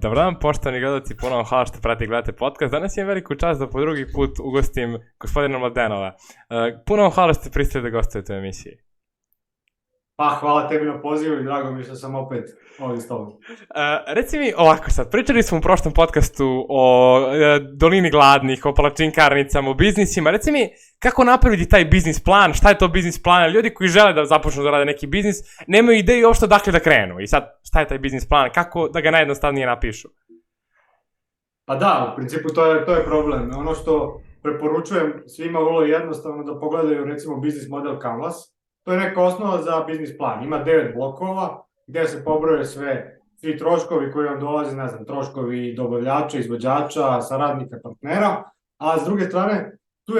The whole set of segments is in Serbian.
Dobar dan, poštovani gledalci, ponovno hvala što pratite i gledate podcast. Danas imam veliku čast da po drugi put ugostim gospodina Mladenova. Puno vam hvala što ste pristali da gostujete u emisiji. Pa, hvala tebi na pozivu i drago mi što sam opet ovdje s tobom. Reci mi ovako sad, pričali smo u prošlom podcastu o dolini gladnih, o palačinkarnicama, o biznisima. Reci mi kako napraviti taj biznis plan, šta je to biznis plan? Ljudi koji žele da započnu da rade neki biznis nemaju ideju uopšte odakle da krenu. I sad, šta je taj biznis plan? Kako da ga najjednostavnije napišu? Pa da, u principu to je problem. Ono što preporučujem svima vrlo jednostavno da pogledaju recimo biznis model Canvas. To je neka osnova za biznis plan. Ima 9 blokova gdje se pobroje svi troškovi koji vam dolaze, ne znam, troškovi dobavljača, izvođača, saradnika, partnera, a s druge strane tu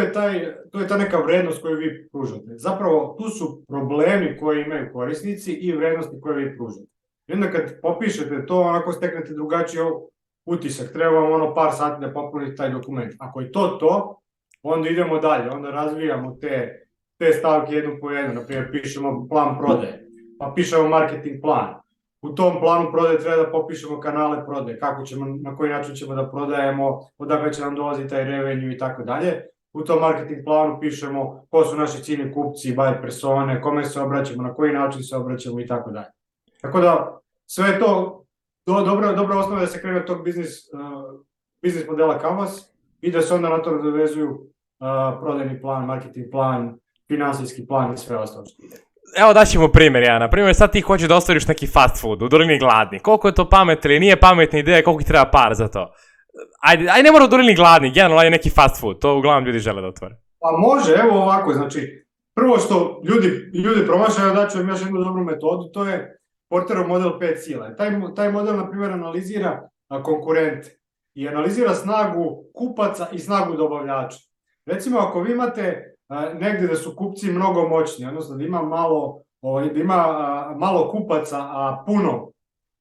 je ta neka vrednost koju vi pružate. Zapravo tu su problemi koje imaju korisnici i vrednosti koje vi pružate. I onda kad popišete to, onako steknete drugačiji utisak, treba vam par sati da popunite taj dokument. Ako je to, onda idemo dalje, onda razvijamo te stavke jednu po jednu, na primjer pišemo plan prodaje, pa pišemo marketing plan. U tom planu prodaje treba da popišemo kanale prodaje, na koji način ćemo da prodajemo, odakle će nam dolazi taj revenue i tako dalje. U tom marketing planu pišemo ko su naši ciljni kupci, buyer persone, kome se obraćamo, na koji način se obraćamo i tako dalje. Tako da sve je to dobra osnova da se krene od tog biznis modela Canvas i da se onda na to nadovezuju prodajni plan, marketing plan, finansijski plan i sve ostalo što ide. Evo daćemo primjer, ja. Naprimjer, sad ti hoćeš da ostvariš neki fast food u dolini gladni. Koliko je to pametno ili nije pametna ideja, koliko ti treba par za to? Ajde, ne mora u dolini gladni, generalno je neki fast food, to uglavnom ljudi žele da otvore. Pa može, evo ovako, znači, prvo što ljudi promašaju, da ću vam još jednu dobru metodu, to je Porterov model 5 sila. Taj model, na primjer, analizira konkurente i analizira snagu kupaca i snagu dobavljača. Recimo, ako vi imate negdje da su kupci mnogo moćni, odnosno da ima malo kupaca, a puno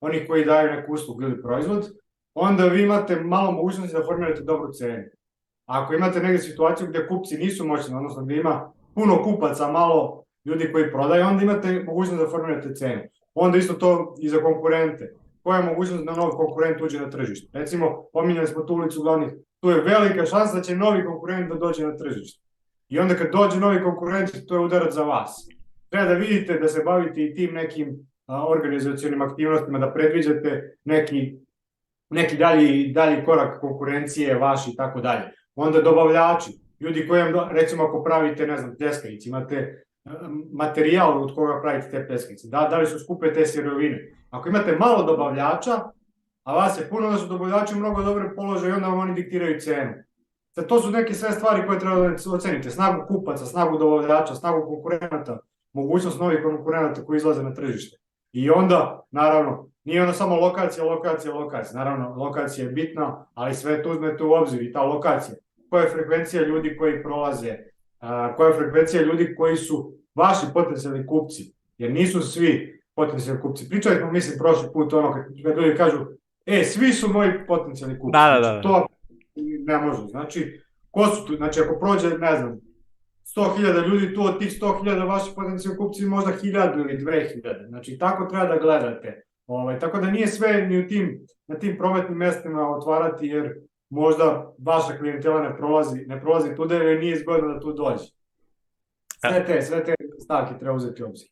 onih koji daju neku uslugu ili proizvod, onda vi imate malo mogućnosti da formirate dobru cenu. A ako imate negdje situaciju gdje kupci nisu moćni, odnosno gdje ima puno kupaca, malo ljudi koji prodaju, onda imate mogućnost da formirate cenu. Onda isto to i za konkurente. Koja je mogućnost da novi konkurent uđe na tržište? Recimo, pominjali smo tu ulicu glavnih, tu je velika šansa da će novi konkurent da dođe na tržište. I onda kad dođe novi konkurent, to je udarac za vas. Treba da vidite da se bavite i tim nekim organizacionim aktivnostima, da predviđate neki dalji korak konkurencije vaši i tako dalje. Onda dobavljači, ljudi koji vam, recimo ako pravite, ne znam, pljeskavice, imate materijal od koga pravite te pljeskavice, da li su skupe te sirovine. Ako imate malo dobavljača, a vas je puno, da su dobavljači u mnogo dobre položaje i onda vam oni diktiraju cenu. To su neke sve stvari koje treba da ocenite. Snagu kupaca, snagu dobavljača, snagu konkurenata, mogućnost novih konkurenata koji izlaze na tržište. I onda, naravno, nije onda samo lokacija. Naravno, lokacija je bitna, ali sve to uzmete u obzir i ta lokacija. Koja je frekvencija ljudi koji prolaze, koja je frekvencija ljudi koji su vaši potencijalni kupci, jer nisu svi potencijalni kupci. Pričali smo, mislim, prošli put kad ljudi kažu, svi su moji potencijalni kupci. Da. To ne može. Znači, ko su tu? Znači, ako prođe, ne znam, 100.000 ljudi, tu od tih 100.000 vaši potencijalni kupci možda 1.000 ili 2.000. Znači, tako treba da gledate. Tako da nije sve ni na tim prometnim mjestima otvarati, jer možda vaša klijentela ne prolazi tuda ili nije izgodno da tu dođe. Sve te stavke treba uzeti u obzir.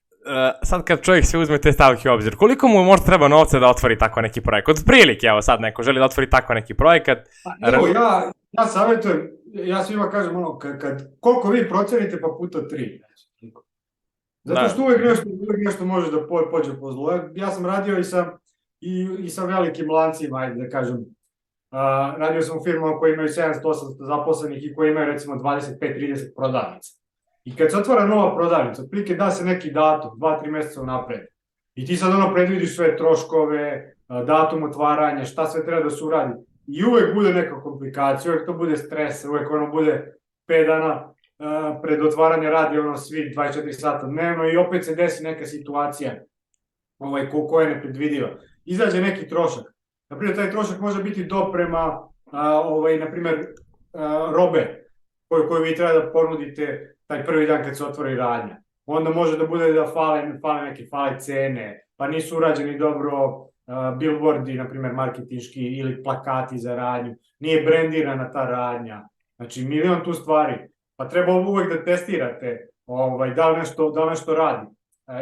Sad kad čovjek se uzme te stavke u obzir, koliko mu možda treba novca da otvori tako neki projekat? Od prilike, evo sad neko želi da otvori tako neki projekat. Evo, ja savjetujem, ja svima kažem koliko vi procenite pa puta 3. Zato što uvijek nešto može da pođe po zlu. Ja sam radio i sa velikim lancima, ajde da kažem. Radio sam u firmama koji imaju 700-800 zaposlenih i koji imaju recimo 25-30 prodavnica. I kad se otvara nova prodavnica, otprilike da se neki datum, 2-3 mjeseca unapred. I ti sad predvidiš sve troškove, datum otvaranja, šta sve treba da se uradi. I uvijek bude neka komplikacija, uvijek to bude stres, uvijek bude 5 dana pred otvaranje radi svi 24 sata dnevno i opet se desi neka situacija koja je nepredvidiva. Izađe neki trošak. Naprimjer, taj trošak može biti doprema, naprimjer, robe koju vi treba da ponudite taj prvi dan kad se otvori radnja. Onda može da bude da fale cene, pa nisu urađeni dobro billboardi, na primjer, marketinški ili plakati za radnju, nije brendirana ta radnja, znači milion tu stvari, pa treba uvek da testirate da li nešto radi.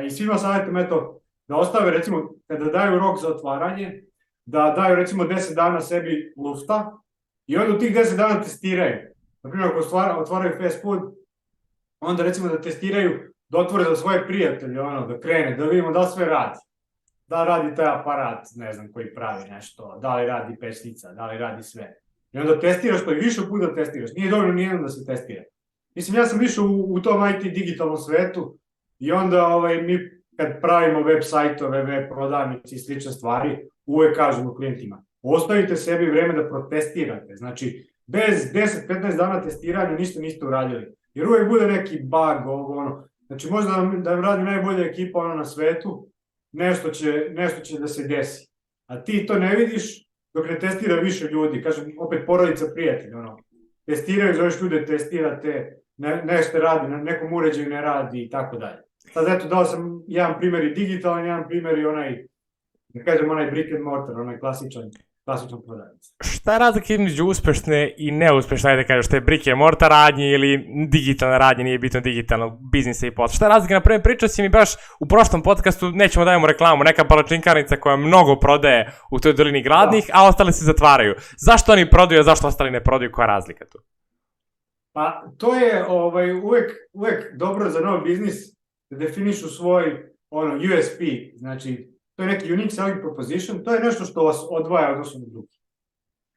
I svima savjetujem, eto, da ostave, recimo, kada daju rok za otvaranje, da daju, recimo, 10 dana sebi lufta i onda u tih 10 dana testiraju. Na primjer, ako otvaraju fast food, onda, recimo, da testiraju, da otvore za svoje prijatelje, da krene, da vidimo da li sve radi. Da li radi taj aparat, ne znam, koji pravi nešto, da li radi pećnica, da li radi sve. I onda testiraš to i više puta testiraš. Nije dobro nijedno da se testira. Mislim, ja sam išao u tom IT digitalnom svetu i onda mi kad pravimo web sajtove, web prodavnici i slične stvari, uvek kažemo klijentima, ostavite sebi vreme da protestirate. Znači, bez 10-15 dana testiranja ništa niste uradili. Jer uvek bude neki bug, Znači, možda da vam radi najbolja ekipa na svetu, nešto će da se desi. A ti to ne vidiš dok ne testira više ljudi. Kažem, opet porodica, prijatelj, testiraju, zoveš ljude, testirate, nešto radi, na nekom uređaju ne radi i tako dalje. Sad eto, dao sam jedan primjer i digitalan, jedan primjer i onaj brick and mortar, onaj klasičan prodavnica. Šta je razlika između uspešne i neuspešne, ajde kažeš, što je brick and mortar radnje ili digitalne radnje, nije bitno digitalnog biznisa i posla. Šta je razlika? Naprimer, pričao si mi baš u prošlom podcastu, nećemo dajemo reklamu, neka palačinkarnica koja mnogo prodaje u toj dolini Gladnih, a ostale se zatvaraju. Zašto oni prodaju, a zašto ostali ne prodaju, koja je razlika tu? Pa, to je uvek dobro za nov biznis da definišu svoj USP, znači to je neki unique selling proposition, to je nešto što vas odvaja odnosno od drugih.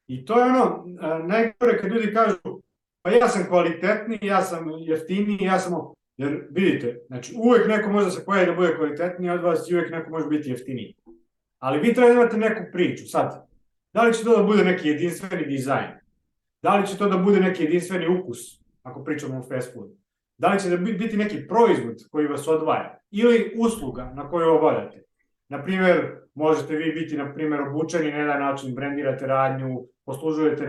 I to je najgore kad ljudi kažu, pa ja sam kvalitetniji, ja sam jeftiniji, jer vidite, znači uvek neko može da se pojavi da bude kvalitetniji od vas i uvek neko može biti jeftiniji. Ali vi treba da imate neku priču, sad, da li će to da bude neki jedinstveni dizajn, da li će to da bude neki jedinstveni ukus, ako pričamo o fast food, da li će da biti neki proizvod koji vas odvaja ili usluga na koju obavljate. Naprimjer, možete vi biti, obučeni na jedan način, brendirate radnju, poslužujete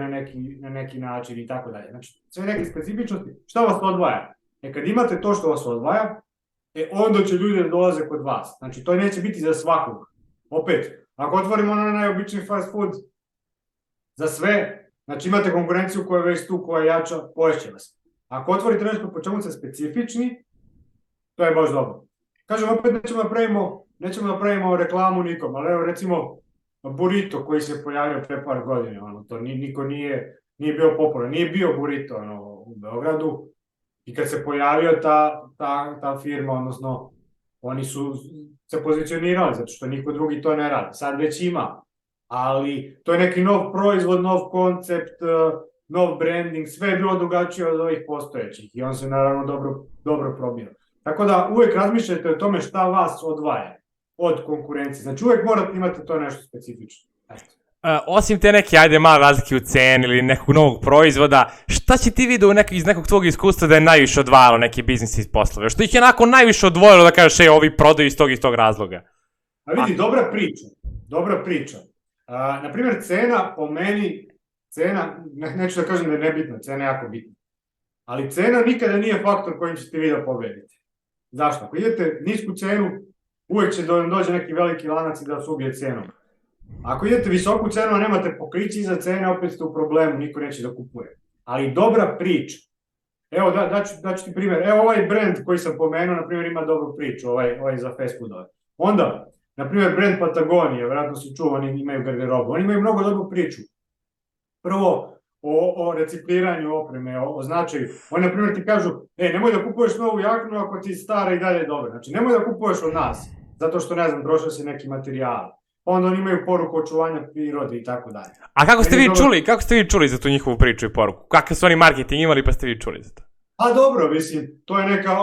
na neki način i tako dalje. Znači, sve neke specifičnosti, šta vas odvaja? Kad imate to što vas odvaja, onda će ljudi da dolaze kod vas. Znači, to neće biti za svakog. Opet, ako otvorimo najobičniji fast food, za sve, znači imate konkurenciju koja je već tu, koja je jača, poješće vas. Ako otvorite nešto po čemu ste specifični, to je baš dobro. Kažem, opet nećemo da pravimo reklamu nikom, ali evo recimo burrito koji se pojavio pre par godina, to niko nije bio popularan, nije bio burrito u Beogradu i kad se pojavio ta firma, odnosno oni su se pozicionirali zato što niko drugi to ne radi, sad već ima, ali to je neki nov proizvod, nov koncept, nov branding, sve je bilo drugačije od ovih postojećih i on se naravno dobro probio. Tako da uvek razmišljajte o tome šta vas odvaja od konkurencije. Znači uvek morate imati to nešto specifično. Osim te neke, ajde, male razlike u ceni ili nekog novog proizvoda, šta će ti vidio iz nekog tvog iskustva da je najviše odvajalo neki biznis iz poslove? Što ih je onako najviše odvojilo da kažeš, ovi prodaju iz tog razloga? A vidi, dobra priča. Naprimjer, cena, po meni, neću da kažem da je nebitna, cena je jako bitna. Ali cena nikada nije faktor kojim ćete vi da pobedite. Zašto? Ako idete nisku cenu, uvek će dođe neki veliki lanac i da vas ubije cenom. Ako idete visoku cenu, a nemate pokrići iza cene, opet ste u problemu, niko neće da kupuje. Ali dobra priča. Evo, daću ti primjer. Evo ovaj brand koji sam pomenuo, na primjer, ima dobru priču, ovaj za fast foodove. Onda, na primjer, brand Patagonije, vjerojatno si čuo, oni imaju garderobu. Oni imaju mnogo dobru priču. Prvo, o recikliranju opreme, o značaju. Oni, na primjer, ti kažu, nemoj da kupuješ novu jaknu ako ti stara i dalje je dobra. Znači, nemoj da kupuješ od nas, zato što, ne znam, trošio si neki materijal. Onda oni imaju poruku očuvanja prirode i tako dalje. A kako ste vi čuli za tu njihovu priču i poruku? Kakav su oni marketing imali pa ste vi čuli za to? A dobro, mislim, to je neka,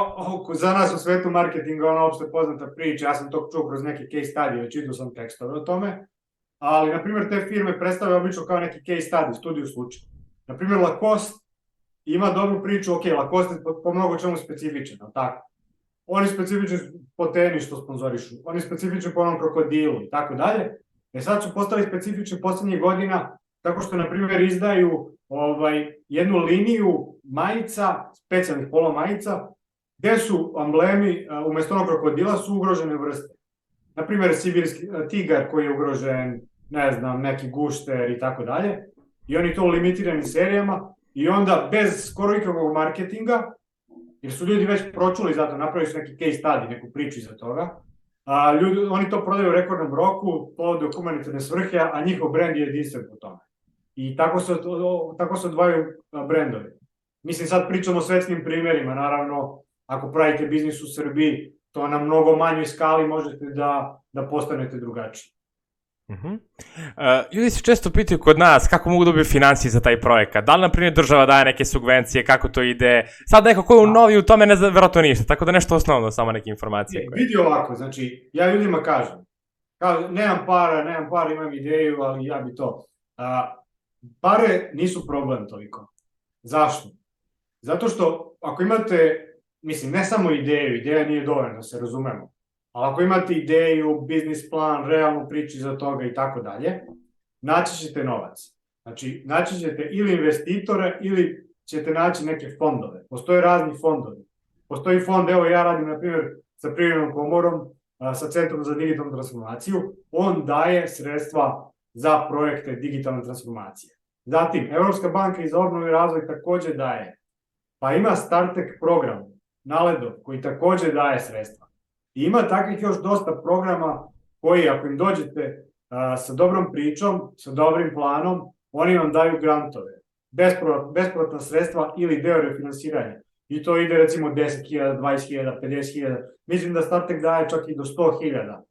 za nas u svetu marketinga, ona opšte poznata priča, ja sam to čuo kroz neke case study, čitao sam tekstove o tome, ali, na primjer, te firme predstavljaju obično kao neki case study, studiju slučaja. Na primjer, Lacoste ima dobru priču, Lacoste je po mnogo čemu specifičan, tako? Oni specifični po teni što sponzorišu, oni specifični po onom krokodilu i tako dalje. Sad su postali specifični poslednjih godina tako što, na primjer, izdaju jednu liniju majica, specijalnih polo majica, gde su amblemi, umesto onog krokodila, su ugrožene vrste. na primjer sibirski tigar koji je ugrožen, ne znam, neki gušter i tako dalje, i oni to u limitiranim serijama, i onda bez skoro ikakvog marketinga, jer su ljudi već pročuli za to, napravili su neki case study, neku priču iza toga, oni to prodaju u rekordnom roku, to u humanitarne svrhe, a njihov brand je jedinstven po tome. I tako se odvajaju brendovi. Mislim, sad pričamo o svetskim primjerima, naravno, ako pravite biznis u Srbiji, to na mnogo manjoj skali možete da postanete drugačiji. Ljudi se često pitaju kod nas kako mogu dobiti financije za taj projekat. Da li, na primjer, država daje neke subvencije, kako to ide? Sad neko ko je novi u tome ne zna verovatno ništa, tako da nešto osnovno, samo neke informacije. Vidi ovako, znači, ja ljudima kažem, nemam para, imam ideju, ali ja bi to. Pare nisu problem toliko. Zašto? Zato što ako imate, mislim, ne samo ideju, ideja nije dovoljna, da se razumemo, ali ako imate ideju, biznis plan, realnu priču za toga i tako dalje, naći ćete novac. Znači, naći ćete ili investitore ili ćete naći neke fondove. Postoje razni fondovi. Postoji fond, evo ja radim, na primjer, sa Privrednom komorom, sa Centrom za digitalnu transformaciju, on daje sredstva za projekte digitalne transformacije. Zatim, Evropska banka za obnovu i razvoj takođe daje. Pa ima StarTech program, NALEDO, koji takođe daje sredstva. I ima takvih još dosta programa koji, ako im dođete sa dobrom pričom, sa dobrim planom, oni vam daju grantove, bespovratna sredstva ili deo refinansiranja. I to ide recimo 10.000, 20.000, 50.000. Mislim da StarTech daje čak i do 100.000.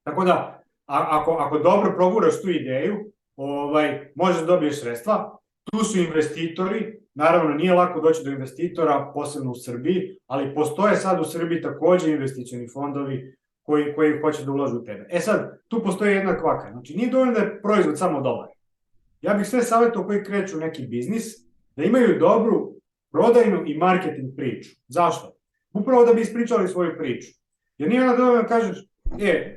Tako da, ako dobro proguraš tu ideju, možeš dobiješ sredstva. Tu su investitori, naravno nije lako doći do investitora, posebno u Srbiji, ali postoje sad u Srbiji takođe investicioni fondovi koji hoće da ulažu u tebe. E sad, tu postoji jedna kvaka, znači nije dovoljno da je proizvod samo dobar. Ja bih sve savjetao koji kreću neki biznis, da imaju dobru prodajnu i marketing priču. Zašto? Upravo da bi ispričali svoju priču. Jer nije ona dovoljno da kažeš,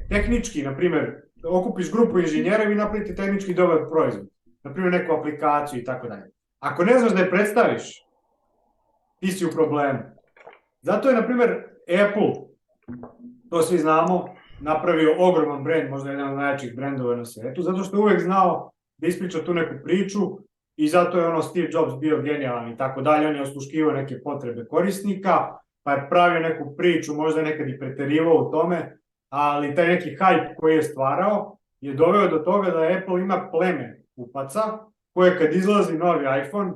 tehnički, na primjer, okupiš grupu inženjera i vi napravite tehnički dobar proizvod. Na primjer, neku aplikaciju i tako dalje. Ako ne znaš da je predstaviš, ti si u problemu. Zato je, na primjer, Apple, to svi znamo, napravio ogroman brend, možda jedan od najjačih brendova na svetu, zato što je uvek znao da ispriča tu neku priču i zato je Steve Jobs bio genijalan i tako dalje. On je osluškivao neke potrebe korisnika, pa je pravio neku priču, možda nekad i preterivao u tome, ali taj neki hype koji je stvarao je doveo do toga da Apple ima pleme kupaca, koje kad izlazi novi iPhone,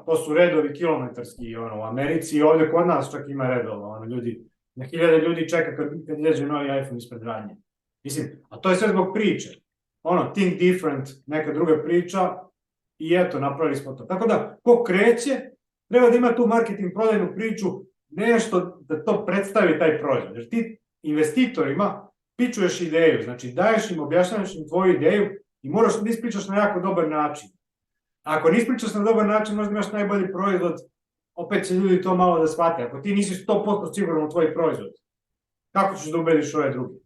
to su redovi kilometarski u Americi i ovde kod nas čak ima redova, na hiljade ljudi čeka kad izađe novi iPhone ispred radnje. Mislim, a to je sve zbog priče. Think different, neka druga priča i eto, napravili smo to. Tako da, ko kreće, treba da ima tu marketing prodajnu priču, nešto da to predstavi taj proizvod. Jer ti investitorima pičuješ ideju, znači daješ im, objašnjavaš im tvoju ideju i moraš da ispričaš na jako dobar način. Ako ne ispričaš na dobar način, možda imaš najbolji proizvod, opet će ljudi to malo da shvate. Ako ti nisi 100% siguran u tvoj proizvod, kako ćeš da ubediš ove drugi?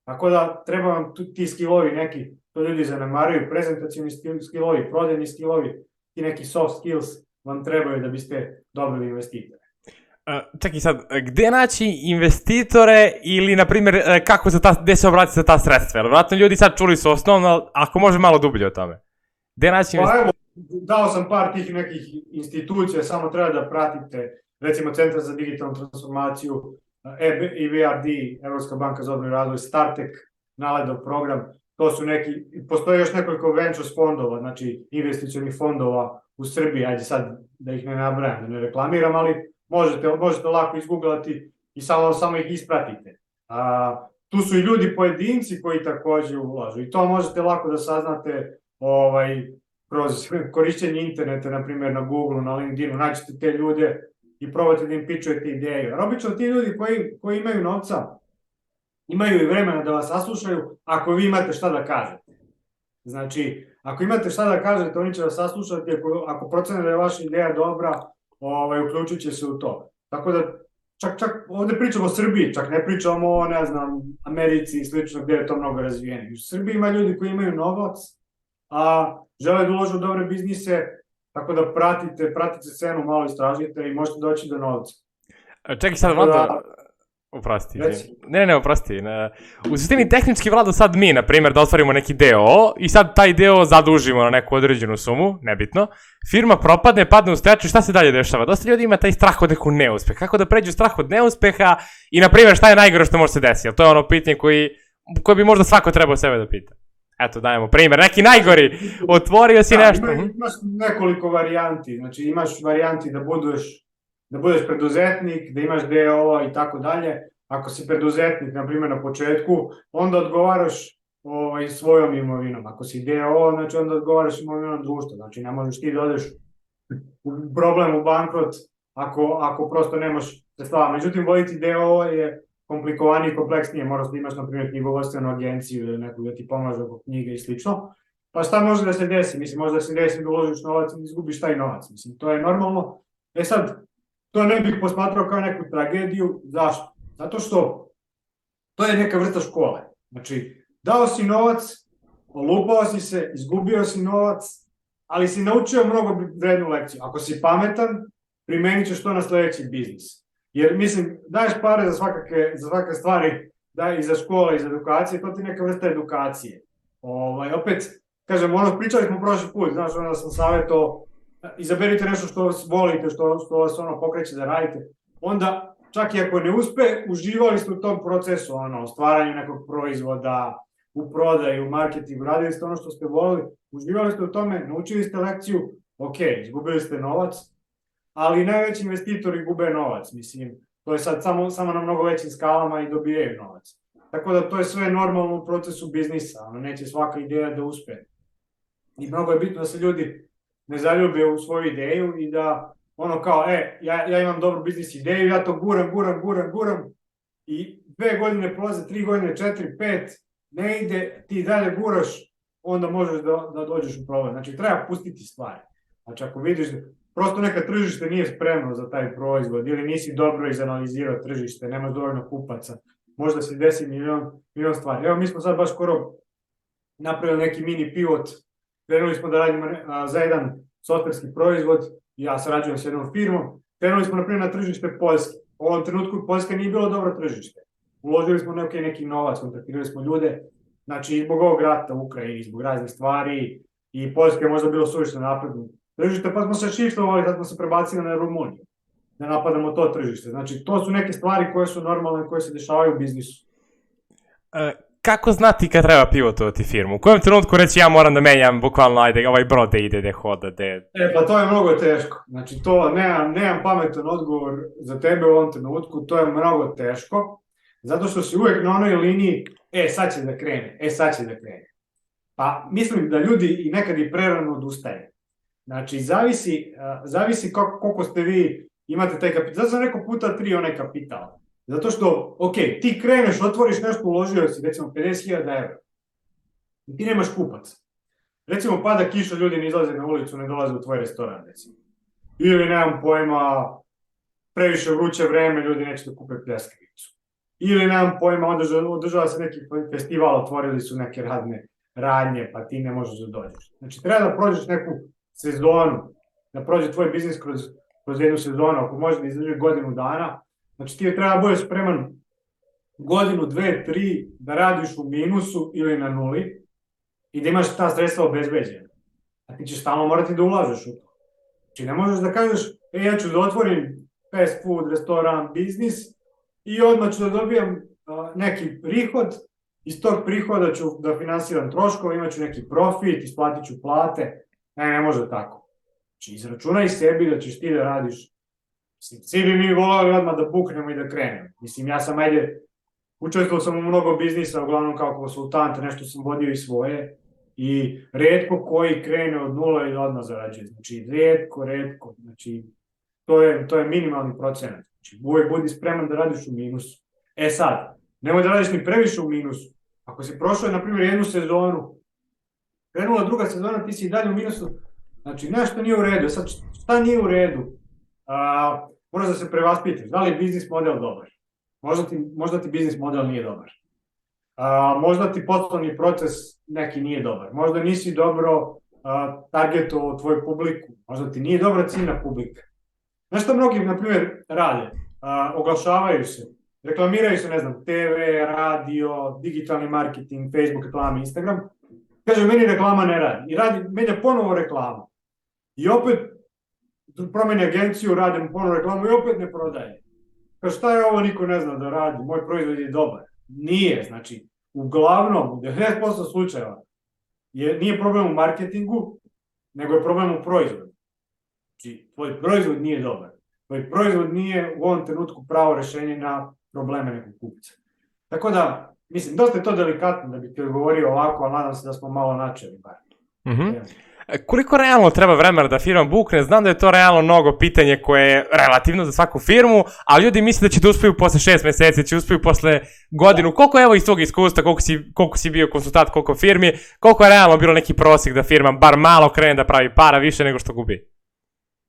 Tako da treba vam ti skillovi neki, to ljudi zanemaraju, prezentacijni skillovi, prodajni skillovi, ti neki soft skills vam trebaju da biste dobili investitore. Čekaj sad, gde naći investitore ili, na primjer, gde se obratiti za ta sredstva? Vjerojatno ljudi sad čuli su osnovno, ako može malo dublje o tome. Gde naći investitore? Pa evo, dao sam par tih nekih institucija, samo treba da pratite, recimo Centar za digitalnu transformaciju, EBRD, Evropska banka za obnovu i razvoj, StarTech, NALEDO program, to su neki, postoje još nekoliko ventures fondova, znači investicionih fondova u Srbiji, ajde sad da ih ne nabrajam, da ne reklamiram, ali možete lako izgooglati i samo ih ispratite. Tu su i ljudi pojedinci koji takođe ulažu i to možete lako da saznate kroz korišćenje interneta, na primjer na Google, na LinkedInu, naćete te ljude i probate da im pičujete ideju. Jer obično ti ljudi koji imaju novca, imaju i vremena da vas saslušaju ako vi imate šta da kažete. Znači, ako imate šta da kažete, oni će vas saslušati, ako procene da je vaša ideja dobra, uključit će se u to. Tako da, čak ovde pričamo o Srbiji, čak ne pričamo o, ne znam, Americi i slično, gde je to mnogo razvijeno. U Srbiji ima ljudi koji imaju novac, a žele da uložu u dobre biznise, tako da pratite cenu, malo istražite i možete doći do novca. Čekaj sad, Vlado, Oprosti. Reci. Ne, oprosti. U suštini tehnički Vlado sad mi, na primjer, da otvorimo neki deo i sad taj deo zadužimo na neku određenu sumu, nebitno. Firma propadne, padne u stečaj, šta se dalje dešava? Dosta ljudi ima taj strah od nekog neuspeha. Kako da pređu strah od neuspeha i, na primjer, šta je najgore što može se desiti? To je ono pitanje koje bi možda svako trebao sebe da pita. Eto, dajemo primjer, neki najgori, otvorio si nešto. Imaš nekoliko varijanti, znači imaš varijanti da budeš preduzetnik, da imaš DO i tako dalje. Ako si preduzetnik, na primjer na početku, onda odgovaraš svojom imovinom. Ako si DO, znači onda odgovaraš imovinom društva. Znači ne možeš ti da odeš u problem, u bankrot, ako prosto nemaš sredstava. Međutim, voditi DO je komplikovanije i kompleksnije. Moraš da imaš, na primjer, knjigovodstvenu agenciju ili nekog da ti pomaže oko knjige i slično. Pa šta može da se desi? Mislim, može da se desi da uložiš novac i izgubiš taj novac. Mislim, to je normalno. Sad, to ne bih posmatrao kao neku tragediju. Zašto? Zato što to je neka vrsta škole. Znači, dao si novac, olupao si se, izgubio si novac, ali si naučio mnogo vrednu lekciju. Ako si pametan, primenit ćeš to na sledeći biznis. Jer, mislim, daješ pare za svake stvari, daj i za škole i za edukacije, to ti neka vrsta edukacije. Opet, kažem, pričali smo prošli put, znaš, onda sam savjetovao, izaberite nešto što volite, što vas pokreće da radite, onda čak i ako ne uspe, uživali ste u tom procesu, u stvaranju nekog proizvoda, u prodaju, u marketingu, radili ste ono što ste volili, uživali ste u tome, naučili ste lekciju, ok, izgubili ste novac, ali najveći investitori gube novac, mislim, to je sad samo na mnogo većim skalama i dobijaju novac. Tako da to je sve normalno u procesu biznisa, neće svaka ideja da uspe. I mnogo je bitno da se ljudi ne zaljube u svoju ideju i da ja imam dobru biznis ideju, ja to guram i 2 godine prolaze, 3 godine, 4, 5, ne ide, ti dalje guraš, onda možeš da dođeš u problem. Znači, treba pustiti stvari. Znači, ako vidiš da prosto neka tržište nije spremno za taj proizvod ili nisi dobro izanalizirao tržište, nemaš dovoljno kupaca, možda se desi milion stvari. Evo, mi smo sad baš skoro napravili neki mini pivot, krenuli smo da radimo za jedan softverski proizvod, ja sarađujem s jednom firmom, krenuli smo naprimjer na tržište Poljske. U ovom trenutku Poljska nije bilo dobro tržište. Uložili smo neki novac, kontaktirali smo ljude, znači zbog ovog rata u Ukrajini, zbog raznih stvari i Poljska je možda bilo suvišno napredno tržište, pa smo se shiftovali, sad smo se prebacili na Rumuniju, da napadamo to tržište. Znači, to su neke stvari koje su normalne, koje se dešavaju u biznisu. Kako znati kad treba pivotovati firmu? U kojem trenutku reći ja moram da menjam bukvalno, ajde, ovaj brod da ide, da hoda, da... Pa to je mnogo teško. Znači, to nemam pametan odgovor za tebe u ovom trenutku, to je mnogo teško, zato što si uvek na onoj liniji, sad će da krene. Pa mislim da ljudi i nekad i prerano odustaju. Znači, zavisi koliko ste vi, imate taj kapital. Zato sam rekao puta 3 onaj kapital. Zato što, ok, ti kreneš, otvoriš nešto, uložio si, recimo, 50.000 € i ti nemaš kupac. Recimo, pada kiša, ljudi ne izlaze na ulicu, ne dolaze u tvoj restoran, recimo. Ili, nemam pojma, previše vruće vreme, ljudi neće da kupe pljeskavicu. Ili, nemam pojma, održava se neki festival, otvorili su neke radne radnje, pa ti ne možeš da dođeš. Znači, treba da prođeš neku sezonu, da prođe tvoj biznis kroz jednu sezonu, ako može da izdrži godinu dana. Znači, ti treba budeš spreman godinu, 2, 3 da radiš u minusu ili na nuli i da imaš ta sredstva obezbeđena. A ti ćeš stalno morati da ulažeš u to. Znači, ne možeš da kažeš, ja ću da otvorim fast food, restoran, biznis i odmah ću da dobijam neki prihod, iz tog prihoda ću da finansiram troškove, imaću neki profit, isplatit ću plate. Ne može tako. Znači, izračunaj sebi da ćeš ti da radiš. Svi bi mi volali odmah da buknemo i da krenemo. Mislim, ja sam, učestvovao sam u mnogo biznisa, uglavnom kao konsultant, nešto sam vodio i svoje i retko koji krene od nula i odmah zarađuje. Znači, retko. Znači, to je minimalni procenat. Znači, uvek budi spreman da radiš u minusu. Sad, nemoj da radiš ni previše u minusu. Ako si prošao, na primjer, jednu sezonu, krenula druga sezona, ti si i dalje u minusu, znači nešto nije u redu. Sad, šta nije u redu? Moraš da se prevaspitaš. Da li je biznis model dobar? Možda ti biznis model nije dobar. Možda ti poslovni proces neki nije dobar. Možda nisi dobro targetovao tvoju publiku. Možda ti nije dobra ciljna publika. Znaš šta mnogi, na primjer, rade? Oglašavaju se. reklamiraju se, ne znam, TV, radio, digitalni marketing, Facebook reklama, Instagram. Kaže, meni reklama ne radi. I menja ponovo reklamu. I opet promeni agenciju, radim ponovo reklamu i opet ne prodaje. Kaže, šta je ovo, niko ne zna da radi, moj proizvod je dobar. Nije, znači, uglavnom, u 90% slučajeva, nije problem u marketingu, nego je problem u proizvodu. Znači, tvoj proizvod nije dobar. Tvoj proizvod nije u ovom trenutku pravo rešenje na probleme nekog kupca. Tako da, mislim, dosta je to delikatno da bi ti odgovorio ovako, ali nadam se da smo malo načeli. Koliko realno treba vremena da firma bukne? Znam da je to realno mnogo pitanje koje je relativno za svaku firmu, ali ljudi misle da će da uspeju posle 6 meseci, da će uspeju posle godinu. Koliko evo iz tvog iskustva, koliko si bio konsultant, koliko firmi, koliko je realno bilo neki prosjek da firma bar malo krene da pravi para više nego što gubi?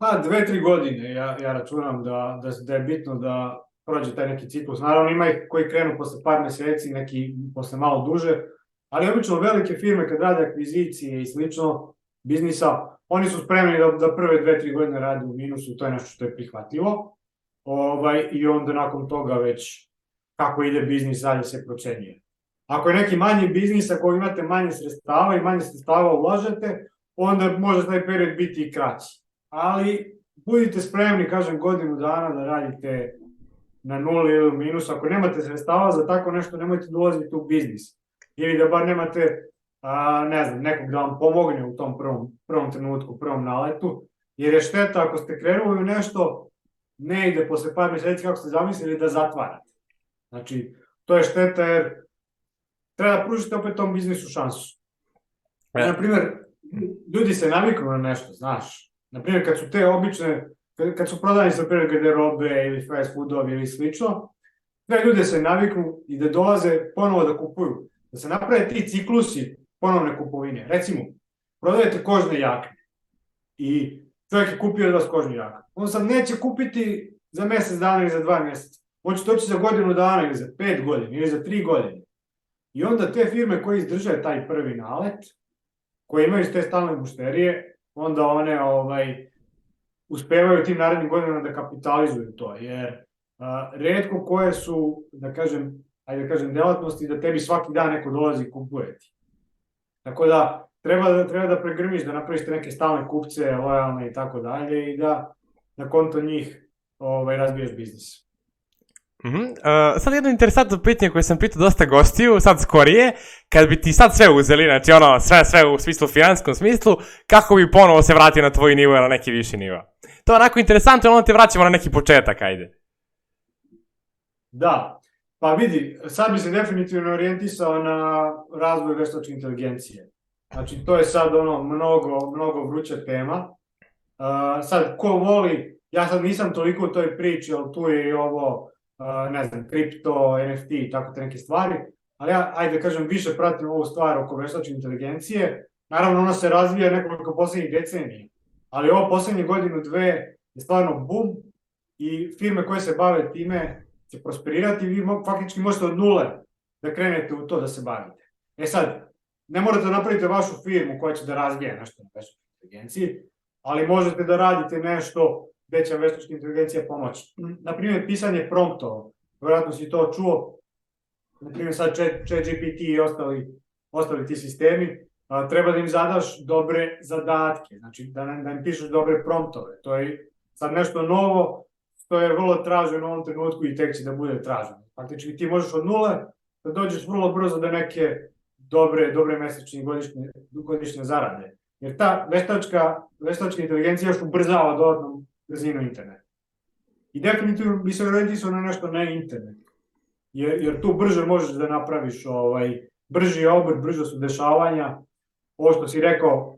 Pa 2-3 godine ja računam da je bitno da prođe taj neki ciklus. Naravno ima ih koji krenu posle par meseci, neki posle malo duže, ali obično velike firme kad rade akvizicije i slično biznisa, oni su spremni da prve 2-3 godine rade u minusu, to je nešto što je prihvatljivo. I onda nakon toga već kako ide biznis dalje se procenjuje. Ako je neki manji biznis, ako imate manje sredstava i manje sredstava ulažete, onda može taj period biti i kraći. Ali budite spremni, kažem, godinu dana da radite na nuli ili u minusu. Ako nemate sredstava za tako nešto, nemojte da ulazite u biznis. Ili da bar nemate, ne znam, nekog da vam pomogne u tom prvom trenutku, prvom naletu. Jer je šteta ako ste krenuli u nešto, ne ide posle par meseci kako ste zamislili da zatvarate. Znači, to je šteta jer treba da pružite opet tom biznisu šansu. Naprimjer, ljudi se naviknu na nešto, znaš. Naprimjer, kad su te obične, kad su prodavnice garderobe ili fast foodovi ili slično, sve ljude se naviknu i da dolaze ponovo da kupuju. Da se naprave ti ciklusi ponovne kupovine. Recimo, prodajete kožne jakne i čovjek je kupio od vas kožnu jaknu. On sad neće kupiti za mesec dana ili za 2 meseca. On će doći za godinu dana ili za 5 godina ili za 3 godine. I onda te firme koje izdrže taj prvi nalet, koje imaju te stalne mušterije, onda one uspevaju tim narednim godinama da kapitalizuju to, jer retko koje su, da kažem, delatnosti da tebi svaki dan neko dolazi i kupuje ti. Tako da, treba da pregrmiš, da napraviš neke stalne kupce, lojalne i tako dalje i da na konto njih razbiješ biznis. Sad jedno interesantno pitanje koje sam pitao dosta gostiju, sad skorije, kad bi ti sad sve uzeli, znači sve u smislu, finanskom smislu, kako bi ponovo se vratio na tvoj nivo, na neki viši nivo? To je onako interesantno, onda te vraćamo na neki početak, ajde. Da, pa vidi, sad bi se definitivno orijentisao na razvoj veštačke inteligencije. Znači, to je sad mnogo vruća tema. Sad, ko voli, ja sad nisam toliko u toj priči, ali tu je i ovo, ne znam, kripto, NFT i tako te neke stvari, ali ja, ajde da kažem, više pratim ovu stvar oko veštačke inteligencije. Naravno, ona se razvija nekoliko poslednjih decenija, ali ovo poslednje godinu, dve je stvarno bum i firme koje se bave time će prosperirati i vi faktički možete od nule da krenete u to da se bavite. Sad, ne morate da napravite vašu firmu koja će da razvije nešto na veštačkoj inteligenciji, ali možete da radite nešto gde će veštačka inteligencija pomoći. Naprimjer, pisanje promptova, vjerojatno si to čuo, naprimjer sad ChatGPT i ostali ti sistemi, treba da im zadaš dobre zadatke, znači da im pišeš dobre promptove. To je sad nešto novo, što je vrlo traženo u ovom trenutku i tek će da bude traženo. Faktički ti možeš od nule da dođeš vrlo brzo do neke dobre mesečne i godišnje zarade. Jer ta veštačka inteligencija još ubrzava dodatnom brzinu interneta. I definitivno bi se orijentisao na nešto na internet. Jer tu brže možeš da napraviš brži je obrt, brže su dešavanja. Ovo što si rekao,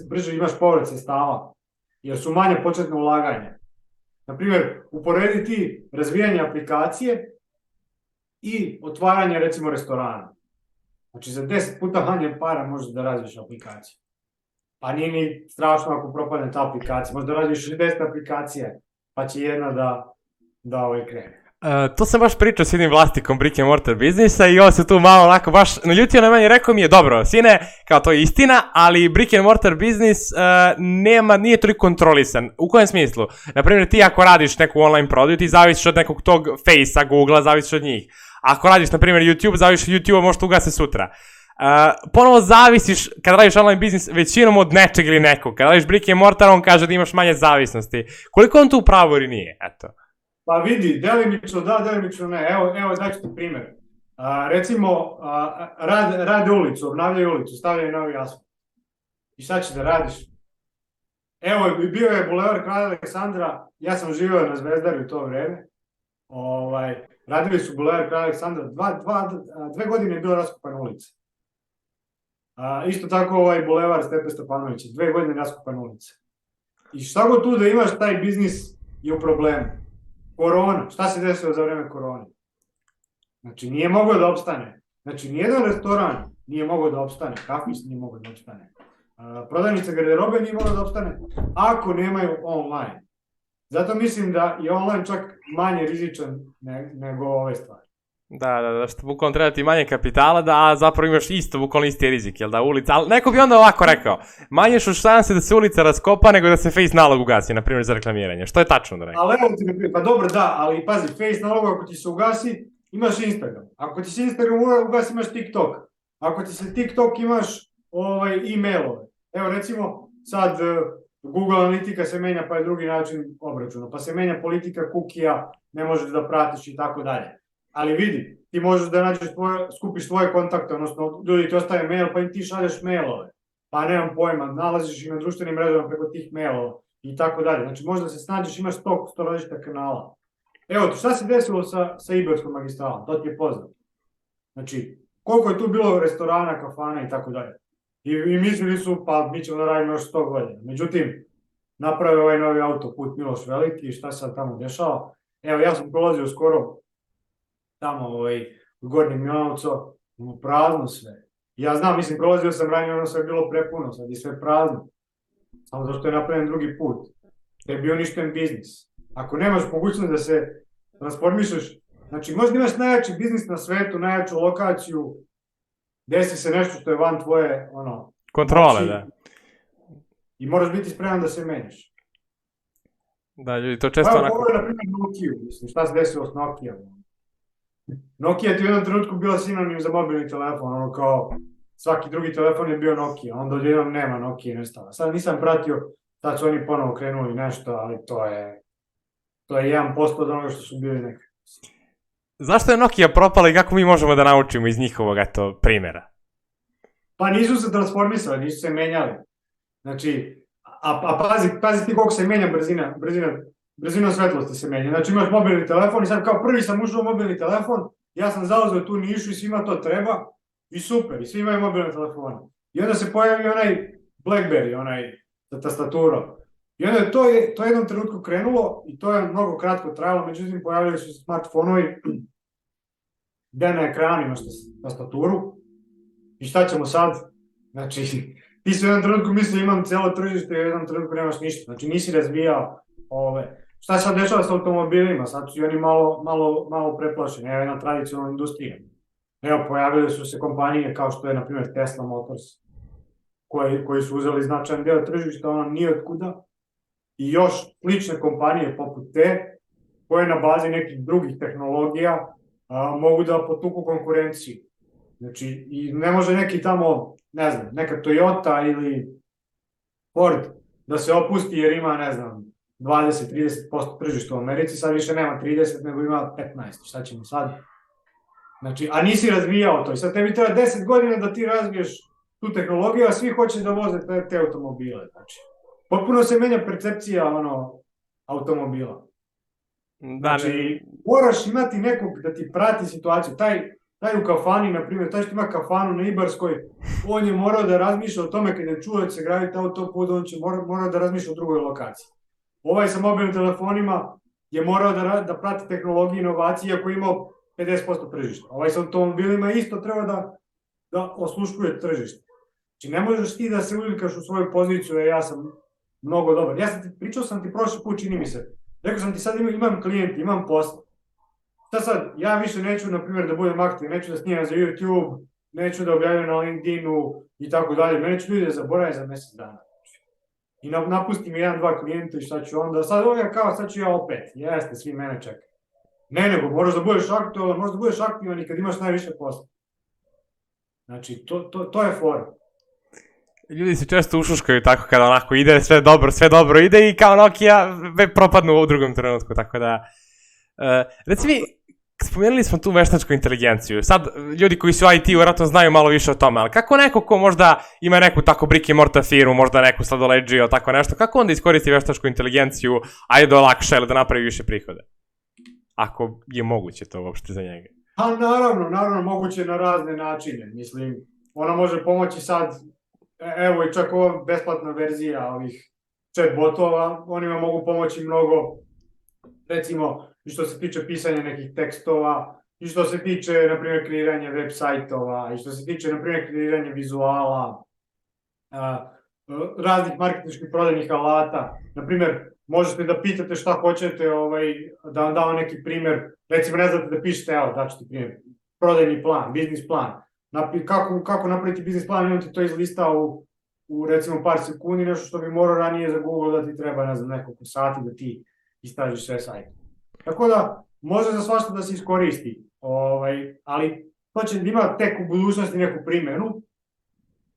brže imaš povrat sredstava, jer su manje početne ulaganja. Naprimjer, uporedi ti razvijanje aplikacije i otvaranje, recimo, restorana. Znači, za 10 puta manje para možeš da razviješ aplikaciju. Pa nije ni strašno ako propadne ta aplikacija. Možda razviješ 60 aplikacija, pa će jedna da krene. To sam baš pričao s jednim vlasnikom brick and mortar biznisa i on se tu malo onako baš naljutio na mene i rekao mi je, dobro, sine, kao to je istina, ali brick and mortar biznis nije toliko kontrolisan. U kojem smislu? Naprimjer, ti ako radiš neku online prodaju, ti zavisiš od nekog tog Face-a, Google-a, zavisiš od njih. Ako radiš, na primjer, YouTube, zavisiš od YouTube-a, možda ugase sutra. Ponovo zavisiš, kada radiš online biznis, većinom od nečeg ili nekog. Kada radiš brick and mortar, on kaže da imaš manje zavisnosti. Koliko on tu pravo ili nije? Eto. Pa vidi, delimično da, delimično ne. Evo daću ti primjer. Recimo, rade ulicu, obnavljaju ulicu, stavljaju novi asfalt. I šta će da radiš? Evo, bio je bulevar Kralja Aleksandra, ja sam živio na Zvezdari u to vreme. Radili su bulevar Kralja Aleksandra, 2 godine je bila raskopana ulica. Isto tako bulevar Stepe Stepanovića, 2 godine raskopana ulica. I šta god tu da imaš, taj biznis je u problemu. Korona, šta se desilo za vreme korone? Znači, nije mogao da opstane. Znači, nijedan restoran nije mogao da opstane, kafić nije mogao da opstane. Prodavnica garderobe nije mogao da opstane, ako nemaju online. Zato mislim da je online čak manje rizičan nego ove stvari. Da, što bukvalno treba ti manje kapitala, a zapravo imaš bukvalno isti rizik, jel da, ulica, ali neko bi onda ovako rekao, manje su šanse da se ulica raskopa nego da se Face nalog ugasi, na primjer za reklamiranje, što je tačno da rekao. Ali evo ti, pa dobro da, ali pazi, Face nalog ako ti se ugasi, imaš Instagram, ako ti se Instagram ugasi, imaš TikTok, ako ti se TikTok imaš e-mailove, evo recimo sad Google Analitika se menja pa je drugi način obračuna, pa se menja politika cookie-a, ne možeš da pratiš i tako dalje. Ali vidi, ti možeš da nađeš skupiš svoje kontakte, odnosno ljudi ti ostave mail, pa im ti šalješ mailove. Pa nemam pojma, nalaziš i na društvenim mrežama preko tih mailova i tako dalje. Znači možda se snađeš, imaš 100 različita kanala. Evo, šta se desilo sa Iberskom magistralom, to ti je poznato. Znači, koliko je tu bilo restorana, kafana i tako dalje. I mislili su, pa mi ćemo da radimo još 100 godina. Međutim, napravio ovaj novi autoput Miloš Veliki i šta se tamo dešava. Evo, ja sam prolazio skoro tamo u Gornji Milanovco, prazno sve. Ja znam, mislim, prolazio sam ranije, ono sve je bilo prepuno, sad je sve prazno. Samo zašto je napravljen drugi put. To je bio uništen biznis. Ako nemaš mogućnost da se transformišeš, znači možda imaš najjači biznis na svetu, najjaču lokaciju, desi se nešto što je van tvoje, kontrole, da. I moraš biti spreman da se menjaš. Da, ljudi, to često onako... Ovo je, na primjer, Nokia, mislim, šta se desilo s Nokia? Nokia ti u jednom trenutku bila sinonim za mobilni telefon, kao svaki drugi telefon je bio Nokia, onda odjednom nema Nokia, nestala. Sad nisam pratio, tad su oni ponovo krenuli nešto, ali to je 1% od onoga što su bili nekada. Zašto je Nokia propala i kako mi možemo da naučimo iz njihovog primjera? Pa nisu se transformisali, nisu se menjali. Znači, pazi ti koliko se menja brzina svetlosti se menja. Znači imaš mobilni telefon i sad kao prvi sam ušao u mobilni telefon, ja sam zauzeo tu nišu i svima to treba i super, i svi imaju mobilne telefone. I onda se pojavi onaj BlackBerry, za tastaturu. I onda je to jednom trenutku krenulo i to je mnogo kratko trajalo, međutim pojavili su se smartfonovi gde na ekranu imaš tastaturu i šta ćemo sad? Znači, ti si u jednom trenutku misli imam cijelo tržište i u jednom trenutku nemaš ništa, znači nisi razvijao Šta se sad dešava s automobilima? Sad su i oni malo preplašeni, evo jedna tradicionalna industrija. Evo, pojavile su se kompanije kao što je, na primjer, Tesla Motors, koji su uzeli značajan deo tržišta, ono nije otkuda, i još slične kompanije poput te, koje na bazi nekih drugih tehnologija mogu da potuku konkurenciju. Znači, i ne može neki tamo, ne znam, neka Toyota ili Ford da se opusti jer ima, ne znam, 20-30% tržišta u Americi, sad više nema 30, nego ima 15, šta ćemo sad? Znači, a nisi razvijao to i sad tebi treba 10 godina da ti razviješ tu tehnologiju, a svi hoće da voze te automobile, znači. Potpuno se menja percepcija, automobila. Znači, moraš imati nekog da ti prati situaciju, taj u kafani, na primjer, taj što ima kafanu na Ibarskoj, on je morao da razmišlja o tome kada je čuo da će se graditi autoput, on će morao da razmišlja o drugoj lokaciji. Ovaj sa mobilnim telefonima je morao da prati tehnologiju i inovacije ako je imao 50% tržišta. Ovaj sa automobilima isto treba da osluškuje tržište. Znači ne možeš ti da se uljikaš u svoju poziciju, ja sam mnogo dobar. Pričao sam ti prošli put, čini mi se. Rekao sam ti sad imam klijenti, imam posla. šta sad, ja više neću, na primjer, da budem aktiv, neću da snimam za YouTube, neću da objavljam na LinkedInu i tako dalje, mene će ljudi da zaborave za mjesec dana. I napustim jedan, dva klijenta i šta ću onda, sad ću ja opet, jeste, svi mene čekaju. Ne, nego moraš da budeš aktivan, možda budeš aktivan i kad imaš najviše posla. Znači, to je fora. Ljudi se često ušuškaju tako kada onako ide, sve dobro ide i kao Nokia propadnu u drugom trenutku, tako da... Reci mi, spomenuli smo tu veštačku inteligenciju, sad ljudi koji su u IT-u vjerojatno znaju malo više o tome, ali kako neko ko možda ima neku tako brick and mortar firmu, možda neku sladoleđiju, tako nešto, kako onda iskoristi veštačku inteligenciju, ajde da olakša ili da napravi više prihode? Ako je moguće to uopšte za njega. Pa naravno, moguće na razne načine, mislim, ona može pomoći sad, evo i čak ova besplatna verzija ovih chat botova, onima mogu pomoći mnogo, recimo, i što se tiče pisanja nekih tekstova, i što se tiče, na primjer, kreiranja web sajtova, i što se tiče, na primjer, kreiranja vizuala, raznih marketinških prodajnih alata. Na primjer, možete da pitate šta hoćete, da vam damo neki primjer, recimo ne znate da pišete, evo, daću ti primjer, prodajni plan, biznis plan. Kako napraviti biznis plan, imam ti to izlistao u recimo par sekundi, nešto što bi morao ranije za Google da ti treba, ne znam, nekoliko sati da ti istražiš sve sajte. Tako da, može za svašta da se iskoristi, ali to će ima tek u budućnosti neku primjenu.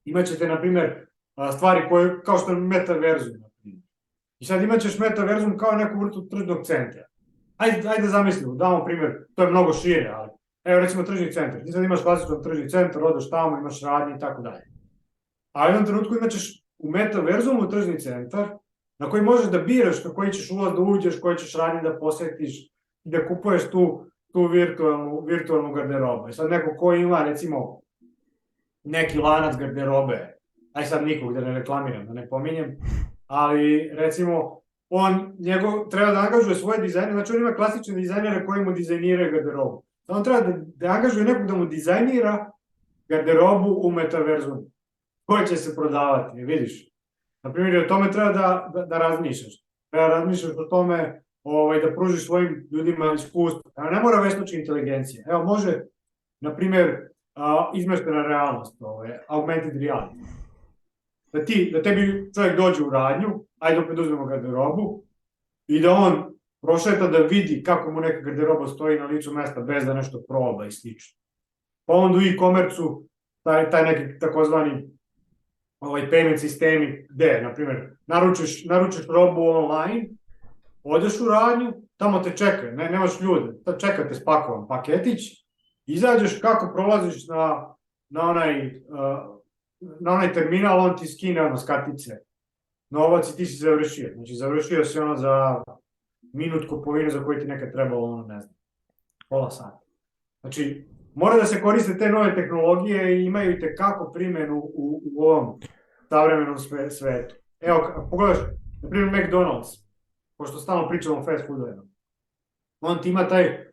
Imaćete, na primjer, stvari koje, kao što je metaverzum. I sad imat ćeš metaverzum kao neku vrstu tržnog centra. Ajde zamislimo, damo primjer, to je mnogo šire, ali evo recimo tržni centar. Ti sad imaš klasičan tržni centar, odeš tamo, imaš radnje i tako dalje. A u jednom trenutku imat ćeš u metaverzumu tržni centar na koji možeš da biraš na koji ćeš ulaz da uđeš, koji ćeš radnje da posjetiš i da kupuješ tu virtualnu garderobu. I sad neko ko ima recimo neki lanac garderobe, aj sad nikog da ne reklamiram, da ne pominjem, ali recimo njegov treba da angažuje svoje dizajnere, znači on ima klasične dizajnere koji mu dizajniraju garderobu. On treba da angažuje nekog da mu dizajnira garderobu u metaverzumu, koja će se prodavati, vidiš. Naprimjer, o tome treba da razmišljaš. Treba razmišljaš o tome da pružiš svojim ljudima iskustvo. Ne mora veštačka inteligencija. Evo, može, naprimjer, izmeštena realnost, augmented reality. Da tebi čovjek dođe u radnju, ajde opet uzmemo garderobu, i da on prošeta da vidi kako mu neka garderoba stoji na licu mesta bez da nešto proba i slično. Pa onda u e-commerce-u taj neki takozvani payment sistemi gde, na primjer, naručiš robu online, odeš u radnju, tamo te čeka, nemaš ljude, čeka te spakovan paketić, izađeš kako prolaziš na onaj terminal, on ti skine s kartice novac i ti si završio. Znači, završio si za minut kupovine za koju ti nekad trebalo, ne znam, pola sata. Znači, mora da se koriste te nove tehnologije i imaju itekako primjenu u ovom savremenom svetu. Evo, pogledaš, na primjer McDonald's, pošto stalno pričamo o fast foodovima. On ti ima taj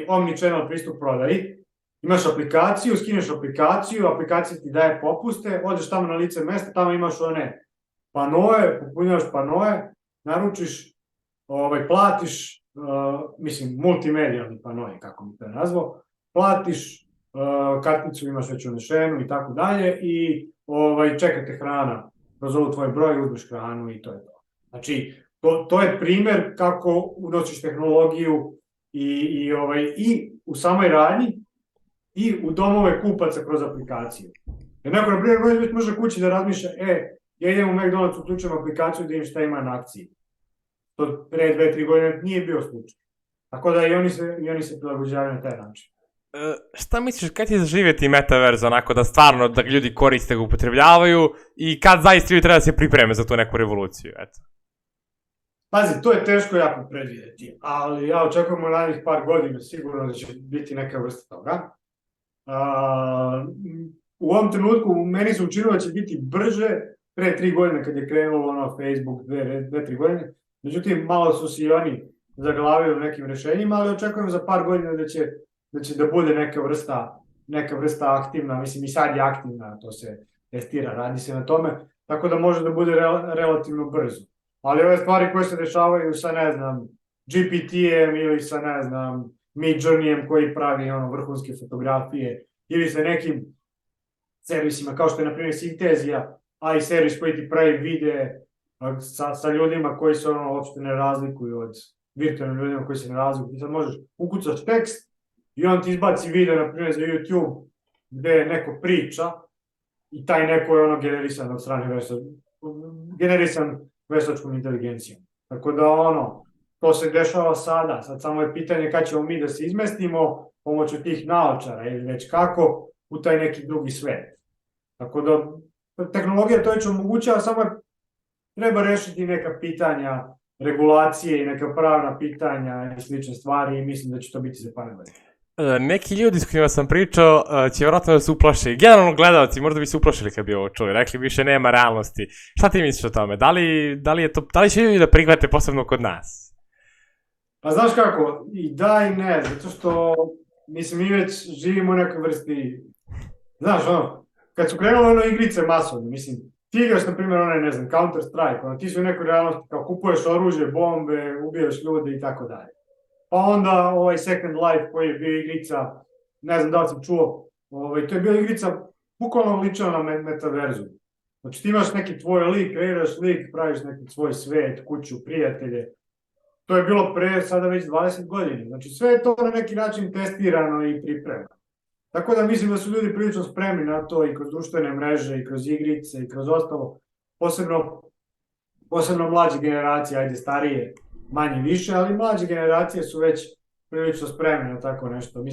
omnichannel pristup prodaji. Imaš aplikaciju, skineš aplikaciju, aplikacija ti daje popuste, odeš tamo na lice mesta, tamo imaš one panoe, popunjavaš panoe, naručiš, platiš, multimedijalni panoe, kako bi to nazvao, platiš, karticu imaš već unešenu i tako dalje i čekate hrana, prozovu tvoj broj, uzmeš hranu i to je to. Znači, to je primjer kako unosiš tehnologiju i u samoj radnji i u domove kupaca kroz aplikaciju. Jer neko, na primjer, može kući da razmišlja, ja idem u McDonald's, uključujem aplikaciju da im šta ima na akciji. To pre 2-3 godine nije bio slučaj. Tako da i oni se prilagođavaju na taj način. Šta misliš, kad će zaživjeti metaverse, onako da stvarno da ljudi koriste ga upotrebljavaju i kad zaista ljudi treba da se pripreme za tu neku revoluciju, eto? Pazi, to je teško jako predvidjeti, ali ja očekujem u narednih par godina sigurno da će biti neka vrsta toga. U ovom trenutku meni se učinilo da će biti brže pre 3 godine kad je krenulo Facebook 2-3 godine. Međutim, malo su si oni zaglavili u nekim rešenjima, ali očekujem za par godina da će da bude neka vrsta aktivna, mislim i sad je aktivna, to se testira, radi se na tome, tako da može da bude relativno brzo. Ali ove stvari koje se dešavaju sa, ne znam, GPT-em ili sa, ne znam, Midjourneyem koji pravi vrhunske fotografije, ili sa nekim servisima kao što je na primjer Sintezija, a i servis koji ti pravi videe sa ljudima koji se uopšte ne razlikuju od virtualnim ljudima koji se ne razlikuju. Ti sad možeš ukucaš tekst i on ti izbaci video, na primjer za YouTube, gde neko priča i taj neko je generisan od strane generisan veštačkom inteligencijom. Tako da to se dešava sada. Sad samo je pitanje kad ćemo mi da se izmestimo pomoću tih naočara ili već kako u taj neki drugi svet. Tako da tehnologija to već omogućava, samo treba rešiti neka pitanja regulacije i neka pravna pitanja i slične stvari i mislim da će to biti za par godina. Neki ljudi s kojima sam pričao će vjerojatno da se uplaše. Generalno gledalci možda bi se uplašili kad bi ovo čuli. Rekli više nema realnosti. Šta ti misliš o tome? Da li će ljudi da prihvate posebno kod nas? Pa znaš kako, i da i ne, zato što mislim mi već živimo u nekoj vrsti, znaš kad su krenule igrice masovne, mislim, ti igraš na primjer ne znam, Counter Strike, ti su u nekoj realnosti kao kupuješ oružje, bombe, ubijaš ljude i tako dalje. Pa onda Second Life koji je bio igrica, ne znam da li sam čuo, to je bio igrica bukvalno ličila na metaverzu. Znači ti imaš neki tvoj lik, kreiraš lik, praviš neki svoj svet, kuću, prijatelje. To je bilo pre sada već 20 godina. Znači sve je to na neki način testirano i pripremano. Tako da mislim da su ljudi prilično spremni na to i kroz društvene mreže, i kroz igrice, i kroz ostalo. Posebno mlađe generacije, ajde starije, manje više, ali mlađe generacije su već prilično spremne na tako nešto.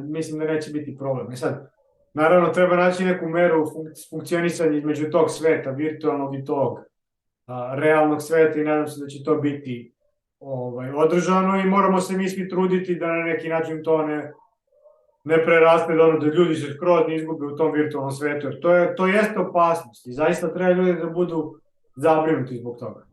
Mislim da neće biti problem. Sad, naravno treba naći neku meru funkcionisanja između tog sveta, virtualnog i tog realnog sveta i nadam se da će to biti održano i moramo se mi svi truditi da na neki način to ne preraste da ljudi se skroz ne izgube u tom virtualnom svetu, jer to jeste opasnost i zaista treba ljudi da budu zabrinuti zbog toga.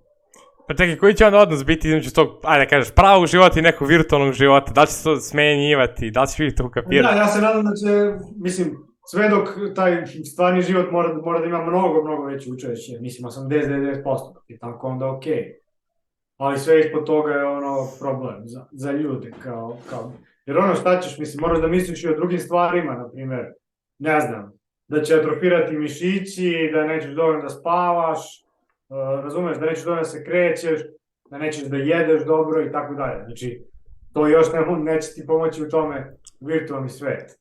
Pa čekaj, koji će onda odnos biti između tog, ajde da kažeš, pravog života i nekog virtualnog života? Da li će se to smenjivati? Da li će vidjeti to ukapirati? Da, ja se nadam da će, mislim, sve dok taj stvarni život mora da ima mnogo veće učešće, mislim 80-90%, i tako onda okej. Ali sve ispod toga je problem za ljude, jer šta ćeš, mislim, moraš da misliš i o drugim stvarima, na primjer, ne znam, da će atrofirati mišići, da nećeš dovoljno da spavaš, razumeš, da nećeš dovoljno da se krećeš, da nećeš da jedeš dobro i tako dalje. Znači, to još neće ti pomoći u tome virtualni svet.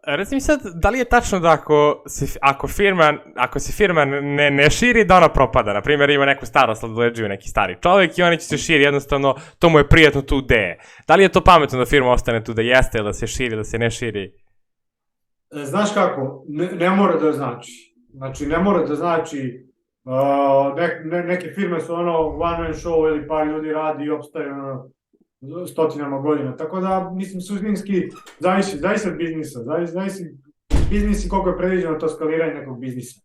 Reci mi sad, da li je tačno da ako se firma ne širi, da ona propada? Naprimjer, ima neku starost, odleđuju neki stari čovjek i oni će se širi, jednostavno, to mu je prijatno tu gde je. Da li je to pametno da firma ostane tu da jeste, ili da se širi, da se ne širi? Znaš kako, ne mora da znači. Znači, ne mora da znači, neke firme su one man show ili par ljudi radi i opstaju stotinama godina, tako da, mislim, suštinski zavisi od biznisa, zavisi biznisi koliko je predviđeno to skaliranje nekog biznisa.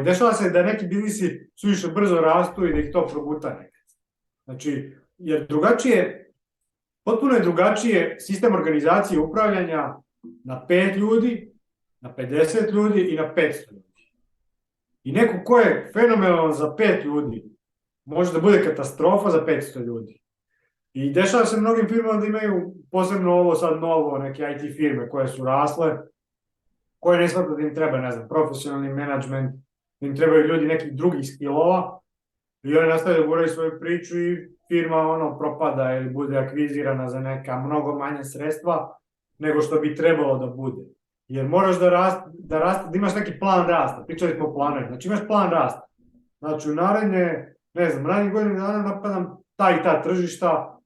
Dešava se da neki biznisi suviše brzo rastu i da ih to proguta nekad. Znači, jer potpuno je drugačije sistem organizacije upravljanja na 5 ljudi, na 50 ljudi i na 500 ljudi. I neko ko je fenomenalan za 5 ljudi, može da bude katastrofa za 500 ljudi. I dešava se mnogim firmama da imaju posebno ovo sad novo, neke IT firme koje su rasle, koje ne shvataju da im treba, ne znam, profesionalni menadžment, da im trebaju ljudi nekih drugih skillova i oni nastavljaju da guraju svoju priču i firma propada ili bude akvizirana za neka mnogo manje sredstva nego što bi trebalo da bude. Jer moraš da imaš neki plan rasta, pričali smo o planu, znači imaš plan rasta. Znači u naredne godine dana napadam ta i ta tržišta,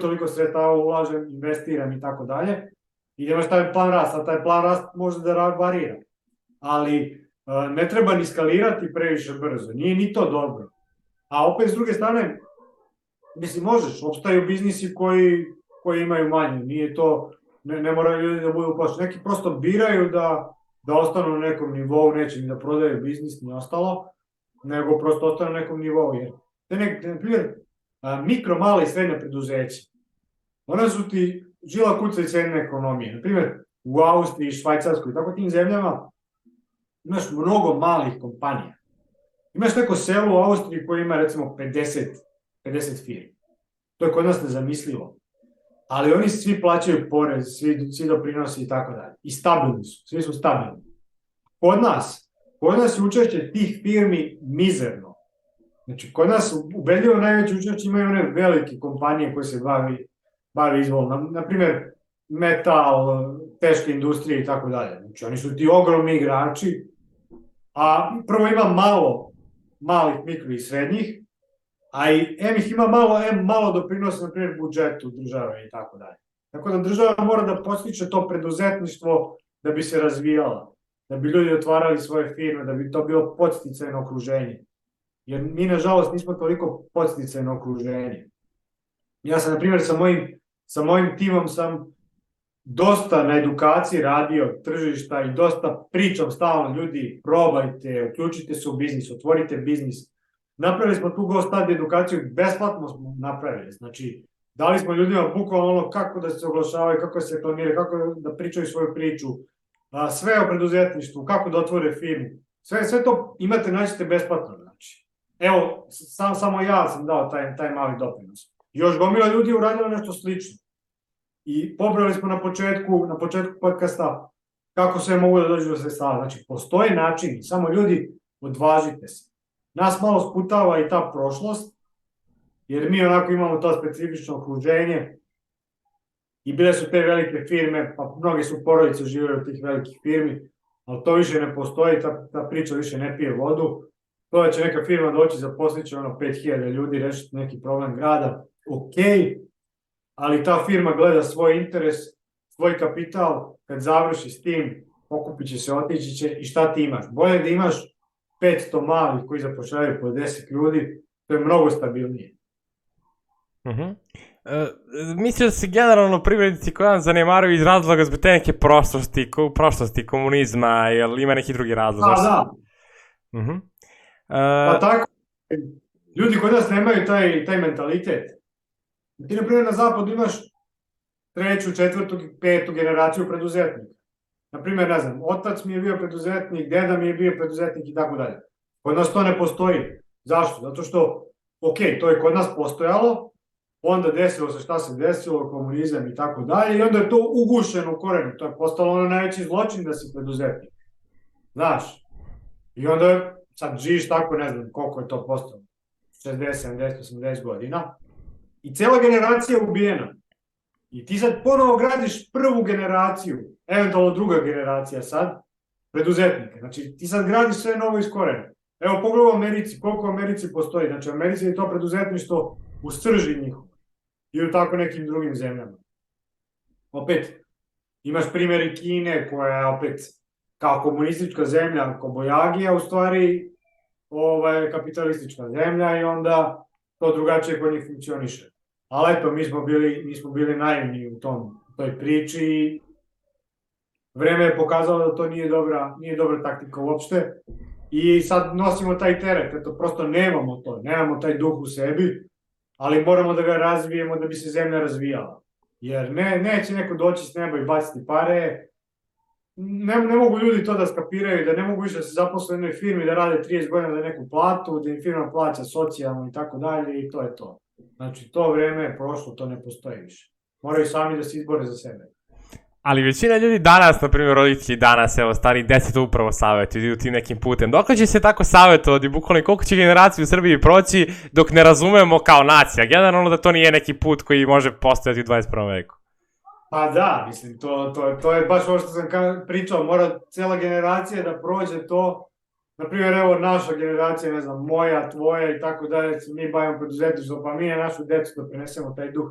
toliko sredstava ulažem, investiram i tako dalje. I imaš taj plan rasta, a taj plan rasta može da varira. Ali ne treba ni skalirati previše brzo, nije ni to dobro. A opet s druge strane, mislim možeš, opstaju biznisi koji imaju manje, nije to, ne moraju ljudi da budu uplašeni. Neki prosto biraju da ostanu na nekom nivou, neće ni da prodaju biznis, ni ostalo, nego prosto ostanu na nekom nivou. Jer na primjer, mikro, mala i srednja preduzeća, one su ti žila kucavica jedne ekonomije. Na primjer, u Austriji, Švajcarskoj i tako tim zemljama imaš mnogo malih kompanija. Imaš neko selo u Austriji koje ima recimo 50 firmi. To je kod nas nezamislivo. ali oni svi plaćaju porez, svi doprinosi i tako dalje. I stabilni su, svi su stabilni. Kod nas je učešće tih firmi mizerno. Znači, kod nas ubedljivo najveće učešće imaju one velike kompanije koje se bavi izvolom. Naprimjer, metal, teške industrije i tako dalje. Znači, oni su ti ogromni igrači, a prvo ima malih, mikro i srednjih, a i ih ima malo doprinosa, na primjer, budžetu države i tako dalje. Tako da država mora da podstiče to preduzetništvo da bi se razvijala, da bi ljudi otvarali svoje firme, da bi to bilo podsticajno okruženje. Jer mi, nažalost, nismo toliko podsticajno okruženje. Ja sam, na primjer, sa mojim timom sam dosta na edukaciji radio tržišta i dosta pričam stalno, ljudi, probajte, uključite se u biznis, otvorite biznis. Napravili smo tu GoStart edukaciju, besplatno smo napravili, znači dali smo ljudima bukvalno ono kako da se oglašavaju, kako da se reklamiraju, kako da pričaju svoju priču, sve o preduzetništvu, kako da otvore firmu, sve to naćete besplatno, znači. Evo, samo ja sam dao taj mali doprinos. Još gomila ljudi je uradila nešto slično. I pobrali smo na početku podcasta kako sve mogu da dođu do sredstava. Znači, postoji način, samo ljudi, odvažite se. Nas malo sputava i ta prošlost, jer mi onako imamo to specifično okruženje i bile su te velike firme, pa mnoge su porodice živjeli od tih velikih firmi, ali to više ne postoji, ta priča više ne pije vodu. To da će neka firma doći, zaposlit će 5000 ljudi, rešiti neki problem grada, okej, ali ta firma gleda svoj interes, svoj kapital, kad završi s tim, pokupit će se, otići će i šta ti imaš? Bolje da imaš 500 malih koji zapošljavaju po 10 ljudi, to je mnogo stabilnije. Misliš da se generalno privrednici koji vam zanemaruju iz razloga zbog te neke prošlosti, komunizma, jel ima neki drugi razlog? Da. Pa tako, ljudi kod nas nemaju taj mentalitet. Ti, na primjer, na zapadu imaš 3., 4., 5. generaciju preduzetnika. Na primjer, ne znam, otac mi je bio preduzetnik, deda mi je bio preduzetnik i tako dalje. Kod nas to ne postoji. Zašto? Zato što, to je kod nas postojalo, onda desilo se šta se desilo, komunizam i tako dalje, i onda je to ugušeno u korenu. To je postalo najveći zločin da si preduzetnik. Znaš? I onda sad živiš tako, ne znam koliko je to postalo, 60, 70, 80 godina, i cela generacija je ubijena. I ti sad ponovo gradiš prvu generaciju, eventualno druga generacija sad, preduzetnika. Znači, ti sad gradiš sve novo iz korena. Evo, pogledaj u Americi, koliko u Americi postoji. Znači, u Americi je to preduzetništvo u srži njihovo. I u tako nekim drugim zemljama. Opet, imaš primjer i Kine, koja je opet kao komunistička zemlja, Kobojagi, a u stvari kapitalistička zemlja i onda to drugačije kod njih funkcioniše. Ali eto, mi smo bili naivni u toj priči i vreme je pokazalo da to nije dobra taktika uopšte i sad nosimo taj teret, eto, prosto nemamo taj duh u sebi, ali moramo da ga razvijemo da bi se zemlja razvijala. Jer neće neko doći s neba i baciti pare, ne mogu ljudi to da skapiraju, da ne mogu više da se zaposle u jednoj firmi, da rade 30 godina za neku platu, da im firma plaća socijalno i tako dalje i to je to. Znači, to vreme je prošlo, to ne postoji više. Moraju sami da se izbore za sebe. Ali većina ljudi danas, na primjer roditelji danas, evo stari deset upravo savjetuju, idu tim nekim putem. Dok će se tako savjetovati, bukvalno koliko će generacija u Srbiji proći dok ne razumemo kao nacija? Generalno da to nije neki put koji može postojati u 21. veku. Pa da, mislim, to je baš ovo što sam pričao, mora cijela generacija da prođe to. Naprimjer, evo, naša generacija, ne znam, moja, tvoja i tako dalje, mi bavimo preduzetništvo, pa mi je našu decu da prenesemo taj duh.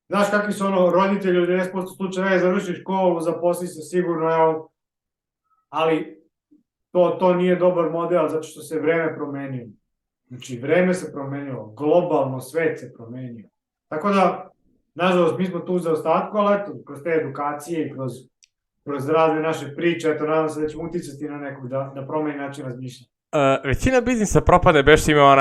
Znaš kakvi su roditelji u 90% slučajeva, završi školu, zaposli se sigurno, evo, ali to nije dobar model zato što se vreme promenilo. Znači, vreme se promenilo, globalno svet se promenio. Tako da, nažalost, mi smo tu za ostatku, ali eto, kroz te edukacije i kroz razne naše priče, eto, nadam se da ćemo uticati na nekog da promeni način razmišljanja. Većina biznisa propadne, beš ima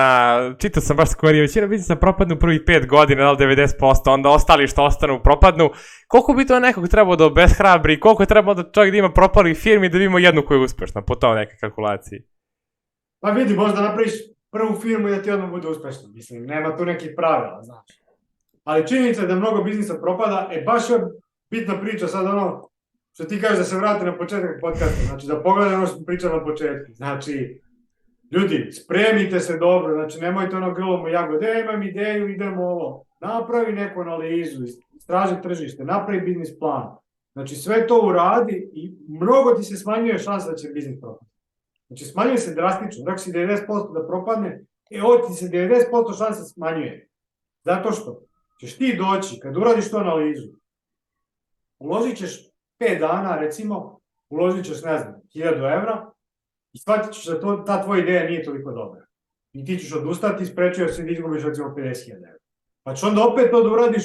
čitao sam baš skoro, većina biznisa propadne u prvih 5 godina, da li 90%, onda ostali što ostanu propadnu. Koliko bi to nekog trebao da obeshrabri, koliko je trebao da čovjek da ima propalih firmi da vidimo jednu koja je uspešna, po to neke kalkulaciji? Pa vidi, možda napraviš prvu firmu i da ti odmah bude uspešna, mislim, nema tu nekih pravila, znaš. Ali činjenica je da mnogo biznisa propada, baš je bitna priča sad ono, što ti kažeš da se vrati na početak podcasta, znači da pogledaj ono što pričam na početku, znači, ljudi, spremite se dobro, znači nemojte ono grlom u jagode, imam ideju, idemo ovo, napravi neku analizu, istraži tržište, napravi biznis plan, znači sve to uradi i mnogo ti se smanjuje šansa da će biznis propasti. Znači smanjuje se drastično, dok si 90% da propadne, ovo ti se 90% šansa smanjuje. Zato što ćeš ti doći, kad uradiš tu analizu, uložit ćeš 5 dana, recimo, uložit ćeš, ne znam, 1000 evra i shvatit ćeš da ta tvoja ideja nije toliko dobra. I ti ćeš odustati i sprečio se da izgubiš, recimo, 50.000 evra. Pa ćeš onda opet to da uradiš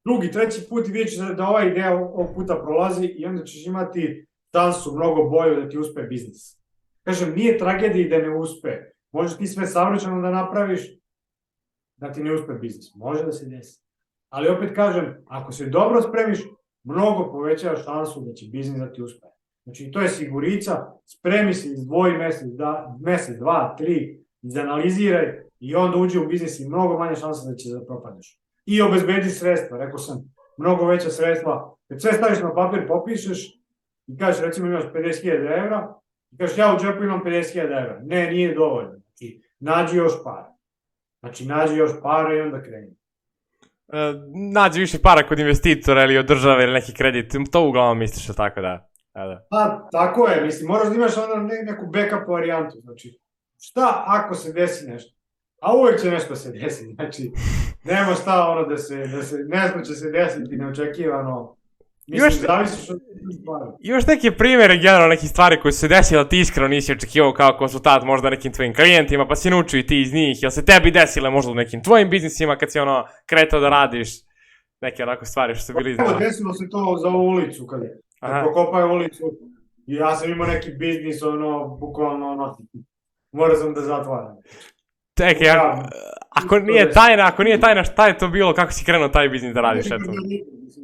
drugi, treći put i vidjet ćeš da ova ideja ovog puta prolazi i onda ćeš imati šansu mnogo bolju da ti uspe biznis. Kažem, nije tragedija da ne uspe. Možeš ti sve savršeno da napraviš, da ti ne uspe biznis. Može da se desi. Ali opet kažem, ako se dobro spremiš, mnogo povećava šansu da će biznis da ti uspe. Znači, to je sigurica, spremi se, izdvoji mesec, 2, 3, izanaliziraj i onda uđi u biznis i mnogo manje šansa da će da propadneš. I obezbedi sredstva, rekao sam, mnogo veća sredstva. Kad sve staviš na papir, popišeš i kažeš, recimo imaš 50.000 evra, i kažeš, ja u džepu imam 50.000 evra. Ne, nije dovoljno. Znači, nađi još para. Znači, nađi još para i onda kreni. Nađi više para kod investitora ili od države ili neki kredit, to uglavnom misliš, tako da? Pa, tako je, mislim, moraš da imaš onda neku backup varijantu, znači, šta ako se desi nešto? A uvek će nešto se desiti, znači, nema šta ono nešto će se desiti neočekivano, mislim, zavisiš od stvari. Imaš neke primere, generalno, nekih stvari koje su se desile, ali ti iskreno nisi očekivao kao konsultant možda nekim tvojim klijentima, pa si naučio i ti iz njih, jel se tebi desile možda u nekim tvojim biznisima kad si ono kretao da radiš neke onako stvari što su bili iznenada? Desilo se to za ulicu, kad prokopaju ulicu i ja sam imao neki biznis, ono, bukvalno, morao sam da zatvaram. Čekaj, ako nije tajna, šta je to bilo, kako si krenuo taj biznis da radiš?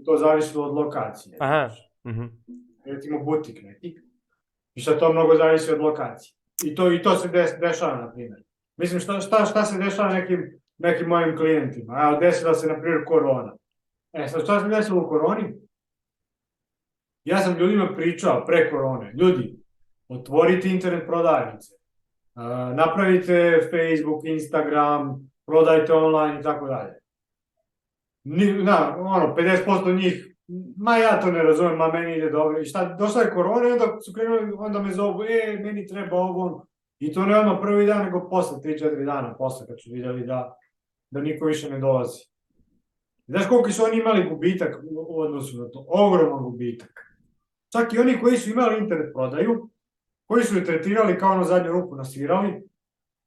To zavisilo od lokacije. Aha. Recimo butik neki. I šta to mnogo zavisi od lokacije. I to se dešava, na primjer. Mislim, šta se dešava nekim mojim klijentima? Evo, desila se, na primjer, korona. Sad, šta se desilo u koroni? Ja sam ljudima pričao pre korone. Ljudi, otvorite internet prodavnice. Napravite Facebook, Instagram, prodajte online i tako dalje. 50% njih, ja to ne razumem, meni ide dobro. I šta, došla je korona i onda su krenuli, onda me zovu, meni treba ovo. I to ne odmah prvi dan, nego posle, 3-4 dana posle, kad su vidjeli da niko više ne dolazi. Znaš koliko su oni imali gubitak u odnosu na to? Ogroman gubitak. Čak i oni koji su imali internet prodaju, koji su je tretirali kao na zadnju ruku nasvirali,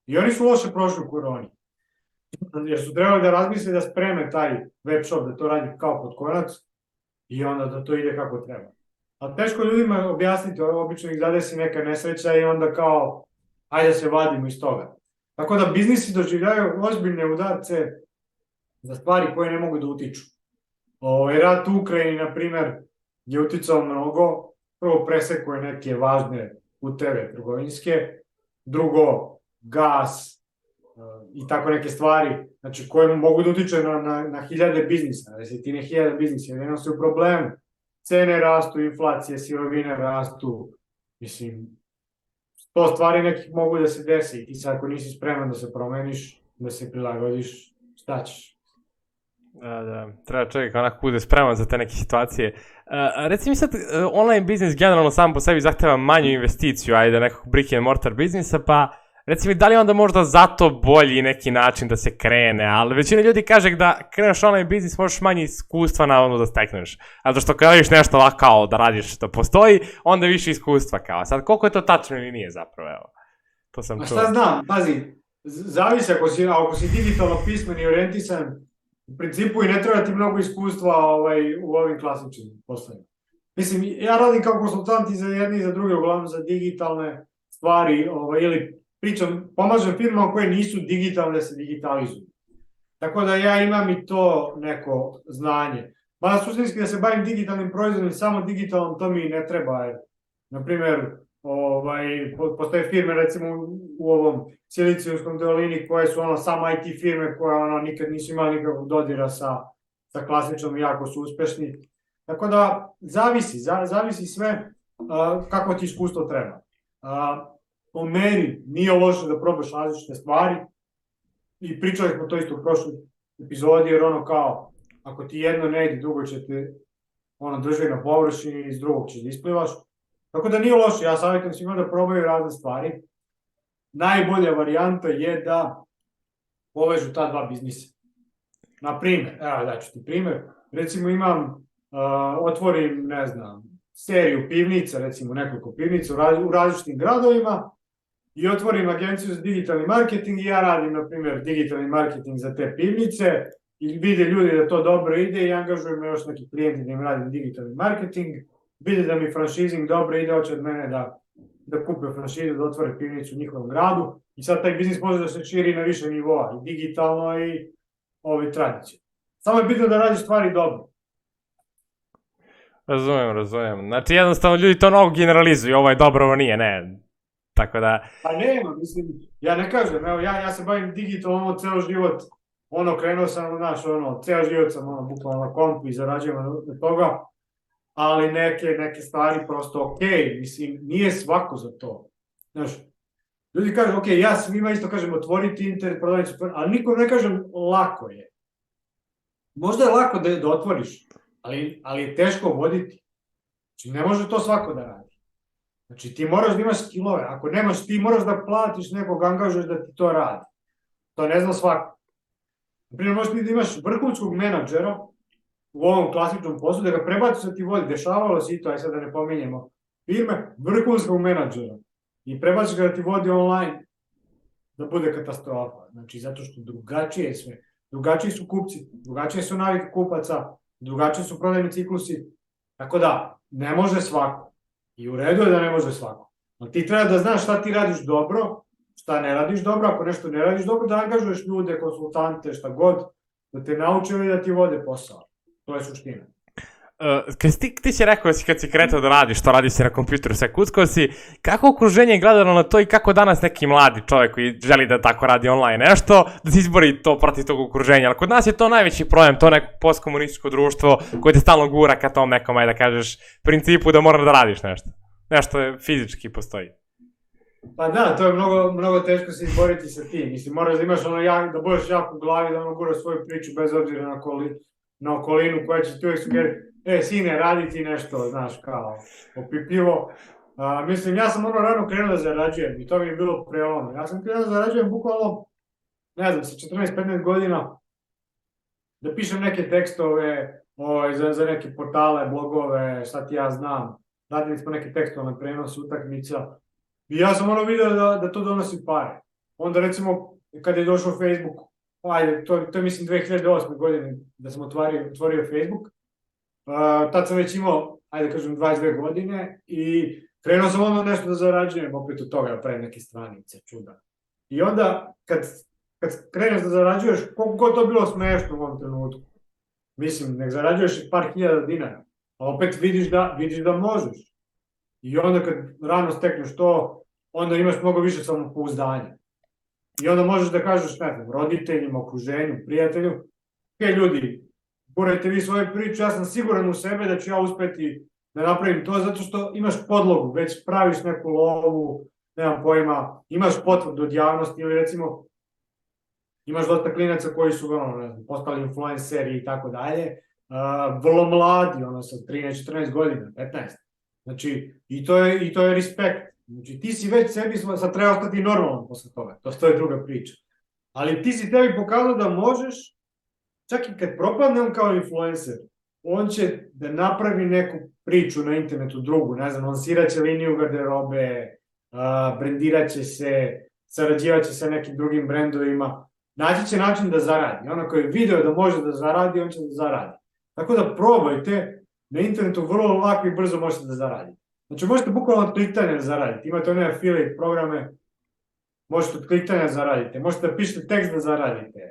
i oni su loše prošli u koroni. Jer su trebali da razmisle da spreme taj web shop, da to radi kao pod konac i onda da to ide kako treba. A teško ljudima objasniti, obično ih zadesi neka nesreća i onda kao, ajde da se vadimo iz toga. Tako da biznisi doživljaju ozbiljne udarce za stvari koje ne mogu da utiču. Rat u Ukrajini, na primer, je uticao mnogo. Prvo, presekuje neke važne puteve trgovinske, drugo, gas i tako neke stvari, znači koje mogu da utiče na hiljade biznisa, desetine hiljada biznisa, jer su problem, cene rastu, inflacije, sirovine rastu, mislim, to stvari nekih mogu da se desi i ti sad ako nisi spreman da se promeniš, da se prilagodiš, šta ćeš? Da, treba čovjek onako bude spreman za te neke situacije. Reci mi sad, online biznis generalno sam po sebi zahteva manju investiciju, ajde, nekog brick and mortar biznisa, pa reci mi, da li je onda možda zato bolji neki način da se krene, ali većina ljudi kaže da kreneš online biznis možeš manje iskustva navodno da stekneš. Zato što kada vidiš nešto ovako kao da radiš što postoji, onda više iskustva kao. Sad, koliko je to tačno ili nije zapravo, evo. To sam čuo. A šta znam, pazi, zavisi ako si digitalno pismen i orijentisan, u principu i ne treba ti mnogo iskustva u ovim klasičnim poslovima. Mislim, ja radim kao konsultant i za jedne i za druge, uglavnom za digitalne stvari, ili pomažem firmama koje nisu digitalne da se digitalizuju. Tako da ja imam i to neko znanje. Mada suštinski da se bavim digitalnim proizvodom i samo digitalnom, to mi ne treba. Na primjer, Postoje firme recimo u ovom Silicijumskom dolini koje su samo IT firme koje nikad nisu imali nikakvog dodira sa klasičnom i jako su uspešni. Tako da zavisi sve kako ti iskustvo treba. Po meni nije loše da probaš različite stvari i pričali smo to isto u prošloj epizodi, jer kao ako ti jedno ne ide, drugo će te drži na površini i iz drugog će da isplivaš. Tako da nije loše, ja savjetujem svima da probaju razne stvari. Najbolja varijanta je da povežu ta dva biznisa. Na primjer, daću ti primjer, recimo otvorim, ne znam, seriju pivnica, recimo nekoliko pivnica u različitim gradovima i otvorim agenciju za digitalni marketing i ja radim, na primjer, digitalni marketing za te pivnice i vide ljudi da to dobro ide i angažujem još neki klijenti da im radim digitalni marketing, vide da mi franšizing dobro ide, hoće od mene da kupe franšizu, da otvore pivnicu u njihovom gradu i sad taj biznis može da se širi na više nivoa, i digitalno i tradicije. Samo je bitno da radiš stvari dobro. Razumem. Znači, jednostavno, ljudi to mnogo generalizuju, ovo je dobro, ovo nije, ne. Tako da... Pa nema, mislim, ja ne kažem, evo, ja se bavim digitalno ceo život, krenuo sam, ceo život sam, bukvalno na kompu i zarađujem od toga, ali neke stvari prosto okej, mislim, nije svako za to. Znaš, ljudi kažu, okej, ja svima isto kažem otvoriti internet, prodavnicu, ali nikom ne kažem lako je. Možda je lako da otvoriš, ali je teško voditi. Znači, ne može to svako da radi. Znači, ti moraš da imaš skillove. Ako nemaš, ti moraš da platiš nekog, angažuješ da ti to radi. To ne zna svako. Naprimjer, možeš ti da imaš vrhunskog menadžera u ovom klasičnom poslu, da ga prebaciš da ti vodi. Dešavalo se i to, aj sad da ne pominjemo firme, vrhunskog menadžera. I prebaciš ga da ti vodi online, da bude katastrofa. Znači, zato što drugačije je sve. Drugačiji su kupci, drugačije su navike kupaca, drugačiji su prodajni ciklusi. Tako da, ne može svako. I u redu je da ne može svako. Ali ti treba da znaš šta ti radiš dobro, šta ne radiš dobro, ako nešto ne radiš dobro, da angažuješ ljude, konsultante, šta god, da te nauče i da ti vode posao. To je suština. Ti si rekao kad si kretao da radiš, što radiš si na kompjuteru, sve kuckao si, kako okruženje je gledano na to i kako danas neki mladi čovjek koji želi da tako radi online nešto, da se izbori to protiv tog okruženja, ali kod nas je to najveći problem, to neko postkomunističko društvo koje te stalno gura ka tom nekom, da kažeš, principu da moraš da radiš nešto. Nešto fizički postoji. Pa da, to je mnogo teško se izboriti sa tim. Mislim, moraš da imaš da budeš jak u glavi, da guraš svoju priču bez obzira na okolinu koja će ti uvijek sugeriti. Sine, radi ti nešto, znaš, kao opipljivo. Mislim, ja sam rano krenuo da zarađujem i to mi je bilo prelomno. Ja sam krenuo da zarađujem bukvalno, ne znam, sa 14-15 godina, da pišem neke tekstove za neke portale, blogove, šta ti ja znam. Radili smo neke tekstove na prenosu utakmica. I ja sam vidio da to donosi pare. Onda recimo, kad je došao Facebook, to je mislim 2008. godine da sam otvorio Facebook, tad sam već imao, 22 godine i krenuo sam nešto da zarađujem opet od toga, pre neke stranice, čuda. I onda, kad kreneš da zarađuješ, koliko to bilo smešno u ovom trenutku. Mislim, nek zarađuješ par hiljada dinara, a opet vidiš da možeš. I onda kad rano stekneš to, onda imaš mnogo više samopouzdanja. I onda možeš da kažeš, ne znam, roditeljima, okruženju, prijatelju, ljudi, gurajte vi svoje priče, ja sam siguran u sebe da ću ja uspeti da napravim to, zato što imaš podlogu, već praviš neku lovu, nemam pojma, imaš potvrdu od javnosti ili recimo imaš dosta klinaca koji su postali influenceri i tako dalje, vrlo mladi, sa 13-14 godina, 15. Znači, i to je respekt. Znači, ti si već sebi, sad treba ostati normalan posle toga, to je druga priča. Ali ti si tebi pokazao da možeš, čak i kad propadne on kao influencer, on će da napravi neku priču na internetu drugu, ne znam, lansiraće liniju garderobe, brendiraće se, sarađivaće sa nekim drugim brendovima, naći će način da zaradi. Ono koji je video da može da zaradi, on će da zaradi. Tako da probajte, na internetu vrlo lako i brzo možete da zaradite. Znači možete bukvalno od kliktanja da zaradite, imate one affiliate programe, možete od kliktanja da zaradite, možete da pišete tekst da zaradite,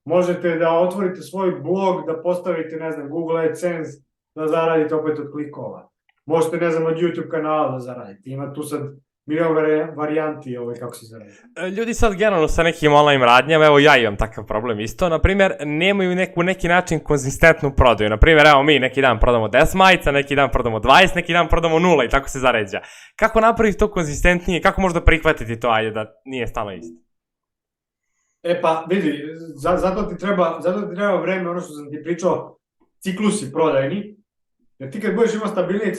možete da otvorite svoj blog, da postavite, ne znam, Google AdSense, da zaradite opet od klikova. možete, ne znam, od YouTube kanala da zaradite. Ima tu sad milion varijanti kako se zaradi. Ljudi sad generalno sa nekim online radnjama, evo ja imam takav problem isto, na primjer, nemaju neki način konzistentnu prodaju. Na primjer, evo mi neki dan prodamo 10 majica, neki dan prodamo 20, neki dan prodamo 0 i tako se zaređa. Kako napraviti to konzistentnije, kako možda prihvatiti to, ajde, da nije stalno isto? E pa, vidi, zato ti treba vreme, ono što sam ti pričao, ciklusi prodajni, jer ti kad budeš imao stabilnije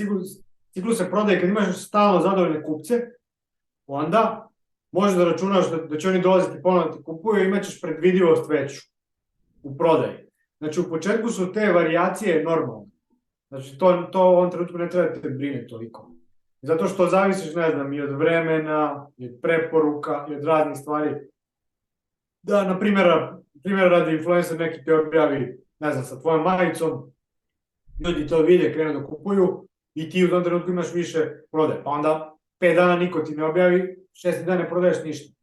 cikluse prodaje, kad imaš stalno zadovoljne kupce, onda možeš da računaš da će oni dolaziti ponovno da ti kupuju i imat ćeš predvidivost veću u prodaji. Znači, u početku su te varijacije normalne. Znači, to u ovom trenutku ne treba da te brine toliko. Zato što zavisiš, ne znam, i od vremena, i od preporuka, i od raznih stvari. Da, na primjer radi influencer neki te objavi, ne znam, sa tvojom majicom, ljudi to vide, krenu da kupuju i ti u tom trenutku imaš više prodaje. Pa onda 5 dana niko ti ne objavi, 6 dana ne prodaješ ništa.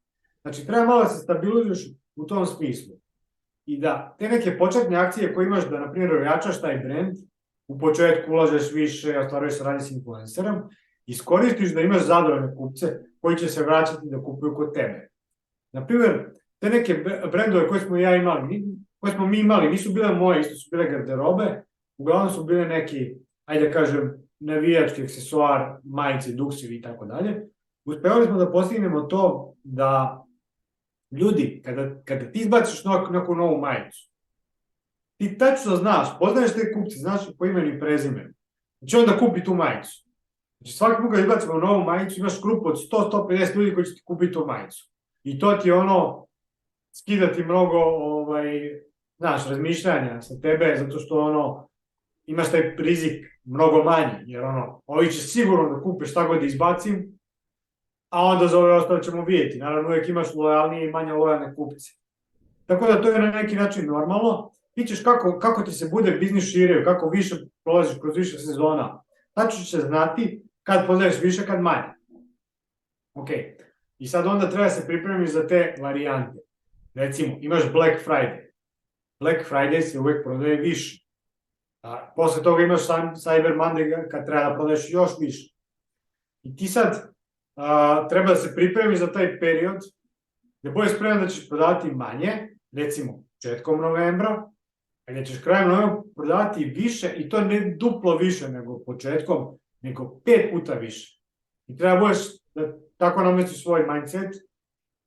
Znači, treba malo da se stabilizuješ u tom smislu. I da, te neke početne akcije koje imaš da, na primjer, ojačaš taj brand, u početku ulažeš više, ostvaruješ saradnje s influencerom, iskoristiš da imaš zadovoljne kupce koji će se vraćati da kupuju kod tebe. Na primjer, te neke brendove koje smo mi imali, nisu bile moje, isto su bile garderobe, uglavnom su bile neki, ajde da kažem, navijački aksesuar, majice, duksivi i tako dalje. Uspevali smo da postignemo to da ljudi, kada ti izbaciš neku novu majicu, ti tačno znaš, poznaješ te kupce, znaš po imenu i prezimenu, znači onda kupi tu majicu. Znači svaki put kad izbacimo novu majicu, imaš grupu od 100-150 ljudi koji će ti kupiti tu majicu. I to ti skida ti mnogo, razmišljanja sa tebe, zato što imaš taj rizik mnogo manji, jer ovi će sigurno da kupe šta god izbacim, a onda za ove ostale ćemo vidjeti. Naravno, uvijek imaš lojalnije i manje lojalne kupce. Tako da to je na neki način normalno. Ti ćeš kako ti se bude biznis širio, kako više prolaziš kroz više sezona, tačno će znati kad prodaješ više, kad manje. Ok. I sad onda treba se pripremiti za te varijante. Recimo, imaš Black Friday. Black Friday se uvijek prodaje više. Posle toga imaš Cyber Monday kad treba da prodaješ još više. I ti sad treba da se pripremi za taj period da budeš spreman da ćeš prodavati manje, recimo početkom novembra, a da ćeš krajem novembra prodavati više i to ne duplo više nego početkom, nego 5 puta više. I treba budeš da tako namestiš svoj mindset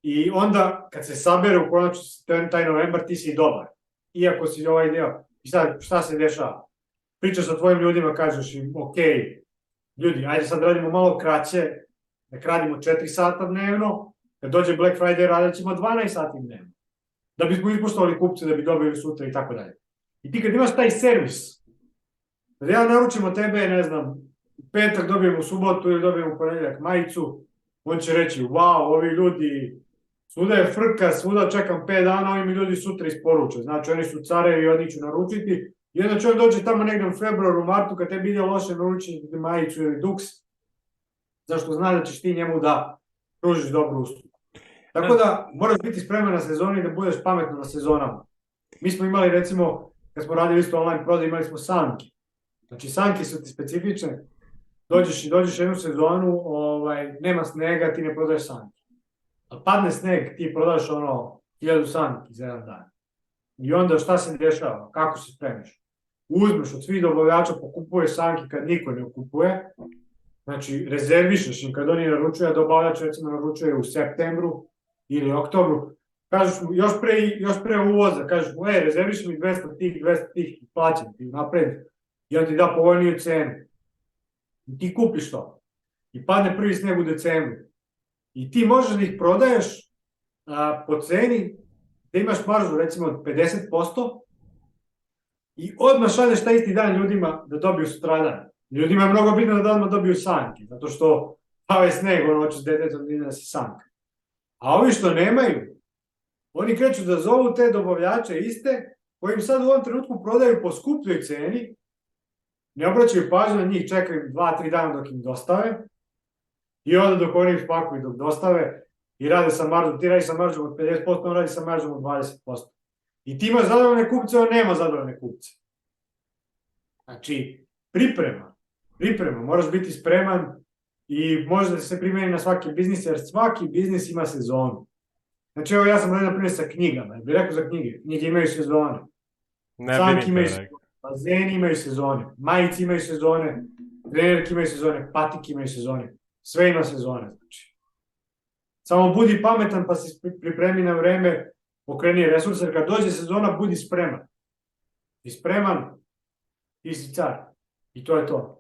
i onda kad se sabere u konačnici taj novembar ti si dobar. Iako si ovaj deo. I sad šta se dešava? Pričaš sa tvojim ljudima, kažeš im, ok, ljudi, ajde sad radimo malo kraće, nek radimo 4 sata dnevno, kad dođe Black Friday radit ćemo 12 sati dnevno. Da bismo ispoštovali kupce, da bi dobili sutra i tako dalje. I ti kad imaš taj servis, da ja naručim od tebe, ne znam, u petak dobijem u subotu ili dobijem u ponedjeljak majicu, on će reći, wow, ovi ljudi, svuda je frka, svuda čekam 5 dana, ovi mi ljudi sutra isporuče. Znači, oni su carevi, oni ću naručiti. I onda će on dođe tamo negdje u februaru, martu, kad tebi ide loše naručiti majicu ili duks, zašto zna da ćeš ti njemu da pružiš dobru uslugu. Tako da, moraš biti spreman na sezoni i da budeš pametno na sezonama. Mi smo imali, recimo, kad smo radili isto online prodaj, imali smo sanke. Znači, sanke su ti specifične. Dođeš jednu sezonu, nema snega, ti ne prodaješ sanke. A padne sneg, ti prodaš 1000 sanki za jedan dan. I onda šta se dešava? Kako se spremiš? Uzmeš od svih dobavljača, pokupuješ sanki kad niko ne kupuje. Znači, rezervišeš im kad oni naručuju, a dobavljač recimo naručuje u septembru ili oktobru. Kažeš mu, još pre uvoza, kažeš mu, rezerviš mi 200 tih, plaćam ti napred. I on ti da povoljniju cenu. I ti kupiš to. I padne prvi sneg u decembru. I ti možeš da ih prodaješ po ceni da imaš maržu recimo od 50% i odmah šalješ taj isti dan ljudima da dobiju sutradan. Ljudima je mnogo bitno da odmah dobiju sanke, zato što pave sneg, hoće s detetom da ide da se sanka. A ovi što nemaju, oni kreću da zovu te dobavljače iste, koji im sad u ovom trenutku prodaju po skupljoj ceni, ne obraćaju pažnju na njih, čekaju 2-3 dana dok im dostave, i onda dok oni ih pakuju dok dostave i rade sa maržom, ti radi sa maržom od 50%, on radi sa maržom od 20%. I ti imaš zadovoljne kupce, on nema zadovoljne kupce. Znači, priprema Priprema, moraš biti spreman i može da se primeni na svaki biznis, jer svaki biznis ima sezonu. Znači, evo ja sam gledao primjer sa knjigama, bih rekao za knjige. Knjige imaju sezone. Sanki imaju sezone, bazeni imaju sezone, majice imaju sezone, trenerke imaju sezone, patike imaju sezone. Sve ima sezone, znači. Samo budi pametan pa se pripremi na vreme, okreni resurse, jer kad dođe sezona, budi spreman. I spreman, ti si car. I to je to.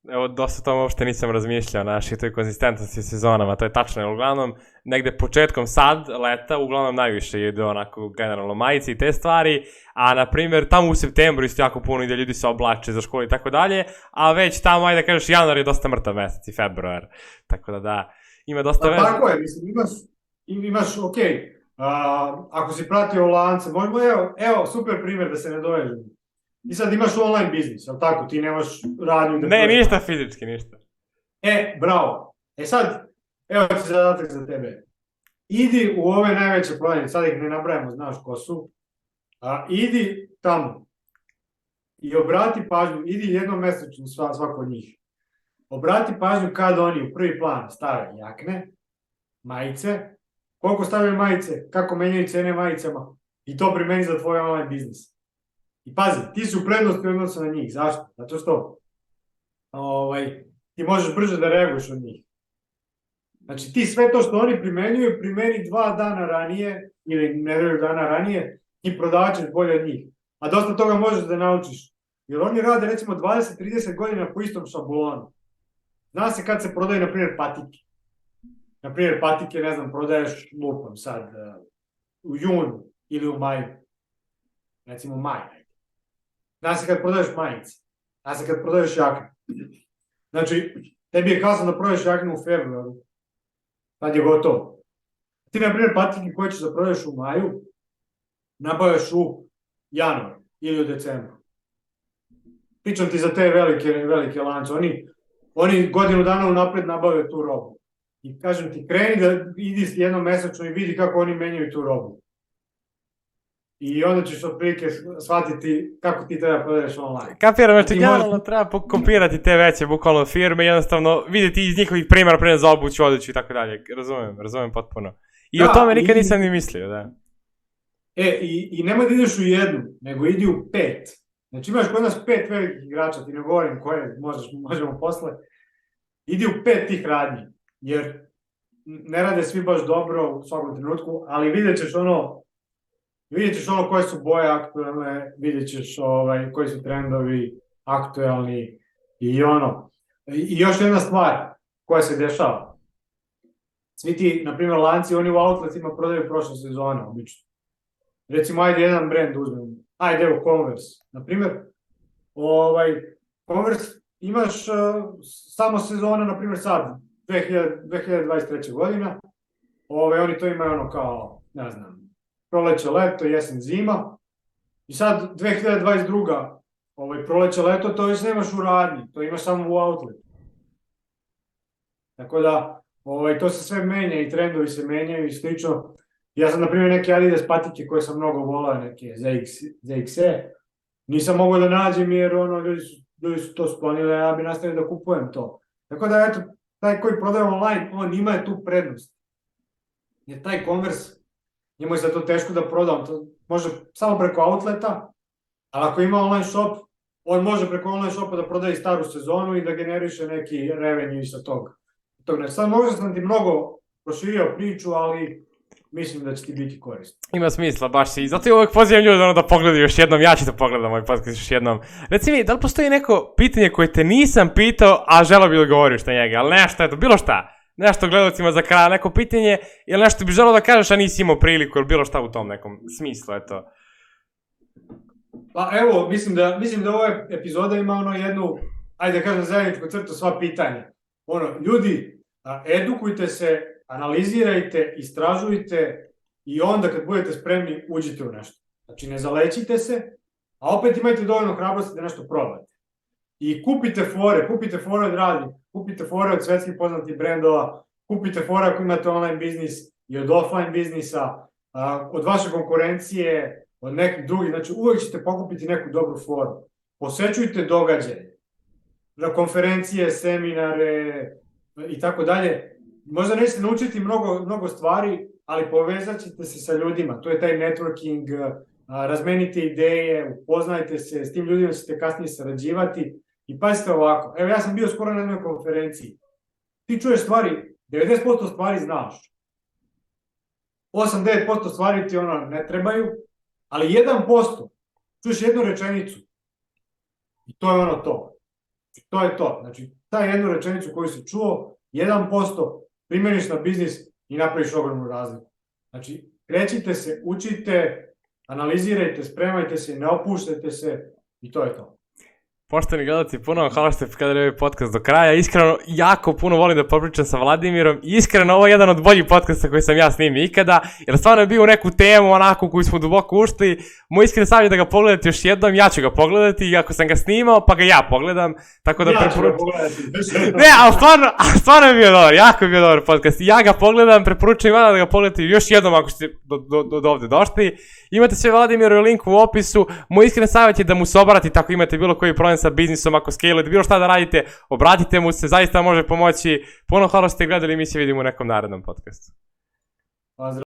Evo, dosta tome uopšte nisam razmišljao, i toj konzistentnosti sezonama, to je tačno, jer uglavnom, negde početkom sad, leta, uglavnom najviše ide onako generalno majice i te stvari, a na primjer tamo u septembru isto jako puno ide, ljudi se oblače za školu i tako dalje, a već tamo, ajde da kažeš, januar je dosta mrtav mesec i februar, tako da, ima dosta veze. Tako je, mislim, imaš okej, ako si pratio lance, možemo, evo, super primjer da se ne dovežemo. I sad imaš online biznis, ali tako, ti nemaš radnju da... Ne, ništa fizički, ništa. Bravo. Sad, evo ti zadatak za tebe. Idi u ove najveće prodajnice, sad ih ne nabrajamo, znaš ko su. Idi tamo i obrati pažnju, idi jednom mesečno svako od njih. Obrati pažnju kad oni u prvi plan stave jakne, majice, koliko stavljaju majice, kako menjaju cene majicama i to primeni za tvoj online biznis. I pazi, ti si u prednosti odnosu na njih. Zašto? Zato što ti možeš brže da reaguješ od njih. Znači ti sve to što oni primenjuju, primeni 2 dana ranije ili nedelju dana ranije i prodavač je bolje od njih. A dosta toga možeš da naučiš. Jer oni rade recimo 20-30 godina po istom šablonu. Zna se kad se prodaju, na primjer, patike. Na primjer, patike, ne znam, prodaješ lupom sad u junu ili u maju. Recimo maj. Zna se kad prodaješ majice. Zna se kad prodaješ jakne. Znači, tebi je kasno da prodaješ jakne u februaru. Tad je gotovo. Ti, na primjer, patike koje ćeš da prodaješ u maju, nabavljaš u januaru ili u decembru. Pričam ti za te velike lance. Oni godinu dana unapred nabavljaju tu robu. I kažem ti, kreni da idi jednom mesečno i vidi kako oni menjaju tu robu. I onda ćeš otprilike shvatiti kako ti treba prodaješ online. Kapiram, znači generalno treba kopirati te veće bukvalno firme, jednostavno vidjeti iz njihovih primjera za obuću, odeću i tako dalje. Razumem potpuno. I o tome nikad nisam ni mislio, da. I nemoj da ideš u jednu, nego idi u 5. Znači imaš kod nas 5 velikih igrača, ti ne govorim koje možemo posle. Idi u 5 tih radnji, jer ne rade svi baš dobro u svakom trenutku, ali vidjet ćeš koje su boje aktualne, vidjet ćeš koji su trendovi aktualni i I još jedna stvar koja se dešava. Svi ti, na primjer, lanci, oni u outletima prodaju prošle sezone, obično. Recimo, ajde jedan brand uzmem. Ajde, evo, Converse. Na primjer, Converse imaš samo sezona, na primjer sad, 2023. godina. Oni to imaju kao, ne znam, proleće, leto, jesen, zima. I sad 2022. Proleće, leto, to već nemaš u radnji, to imaš samo u outletu. Tako da, to se sve menja i trendovi se menjaju i slično. Ja sam, na primjer, neke Adidas patike koje sam mnogo volao, neke ZXE, nisam mogao da nađem jer ljudi su to sklonili, a ja bi nastavio da kupujem to. Tako da, eto, taj koji prodaje online, on ima tu prednost. Jer taj Converse, njemu je sad to teško da prodam, to može samo preko outleta, ali ako ima online shop, on može preko online shopa da prodaje staru sezonu i da generiše neki revenue sa toga. Sad možda sam ti mnogo proširio priču, ali mislim da će ti biti korisno. Ima smisla, baš i zato uvek pozivam ljudi da pogledaju još jednom, ja ću da pogledam ovaj podcast još jednom. Reci mi, da li postoji neko pitanje koje te nisam pitao, a želeo bi da govoriš na njega, ali nešto, eto, bilo šta, nešto gledalcima za kraj, neko pitanje, ili nešto bi želeo da kažeš, a nisi imao priliku, ili bilo šta u tom nekom smislu, eto. Pa evo, mislim da ova epizoda ima jednu, ajde da kažem, zajedničku crtu sva pitanja. Ljudi, edukujte se, analizirajte, istražujte i onda kad budete spremni uđite u nešto. Znači ne zalećite se, a opet imajte dovoljno hrabrosti da nešto probate. I kupite fore od radnji, kupite fore od svetskih poznatih brendova, kupite fore ako imate online biznis i od offline biznisa, od vaše konkurencije, od nekih drugih, znači uvek ćete pokupiti neku dobru foru. Posećujte događaje. na konferencije, seminare i tako dalje. Možda nećete naučiti mnogo stvari, ali povezat ćete se sa ljudima. To je taj networking, razmenite ideje, upoznajte se, s tim ljudima ćete kasnije sarađivati. I pazite ovako, evo ja sam bio skoro na jednoj konferenciji. Ti čuješ stvari, 90% stvari znaš. 8-9% stvari ti ne trebaju, ali 1% čuješ jednu rečenicu. I to je to. To je to. Znači, ta jednu rečenicu koju si čuo, 1% primjeniš na biznis i napraviš ogromnu razliku. Znači, krećite se, učite, analizirajte, spremajte se, ne opuštajte se i to je to. Poštovani gledalci, puno vam hvala što ste pokazali ovaj podcast do kraja. Iskreno, jako puno volim da popričam sa Vladimirom. Iskreno, ovo je jedan od boljih podcasta koji sam ja snimio ikada, jer stvarno je bio u neku temu onako koju smo duboko ušli. Moj iskren savjet da ga pogledate još jednom, ja ću ga pogledati, i ako sam ga snimao, pa ga ja pogledam. Tako da ja ću ga pogledati. Ne, ali stvarno je bio dobar, jako je bio dobar podcast. Ja ga pogledam, preporučujem vama da ga pogledate još jednom ako ste do ovde došli. Imate sve Vladimiru link u opisu. Moj iskren savjet je da mu se obratite ako imate bilo koji problem sa biznisom, ako scale-ujete, bilo šta da radite, obratite mu se, zaista može pomoći. Puno hvala što ste gledali, mi se vidimo u nekom narednom podcastu. Pozdrav.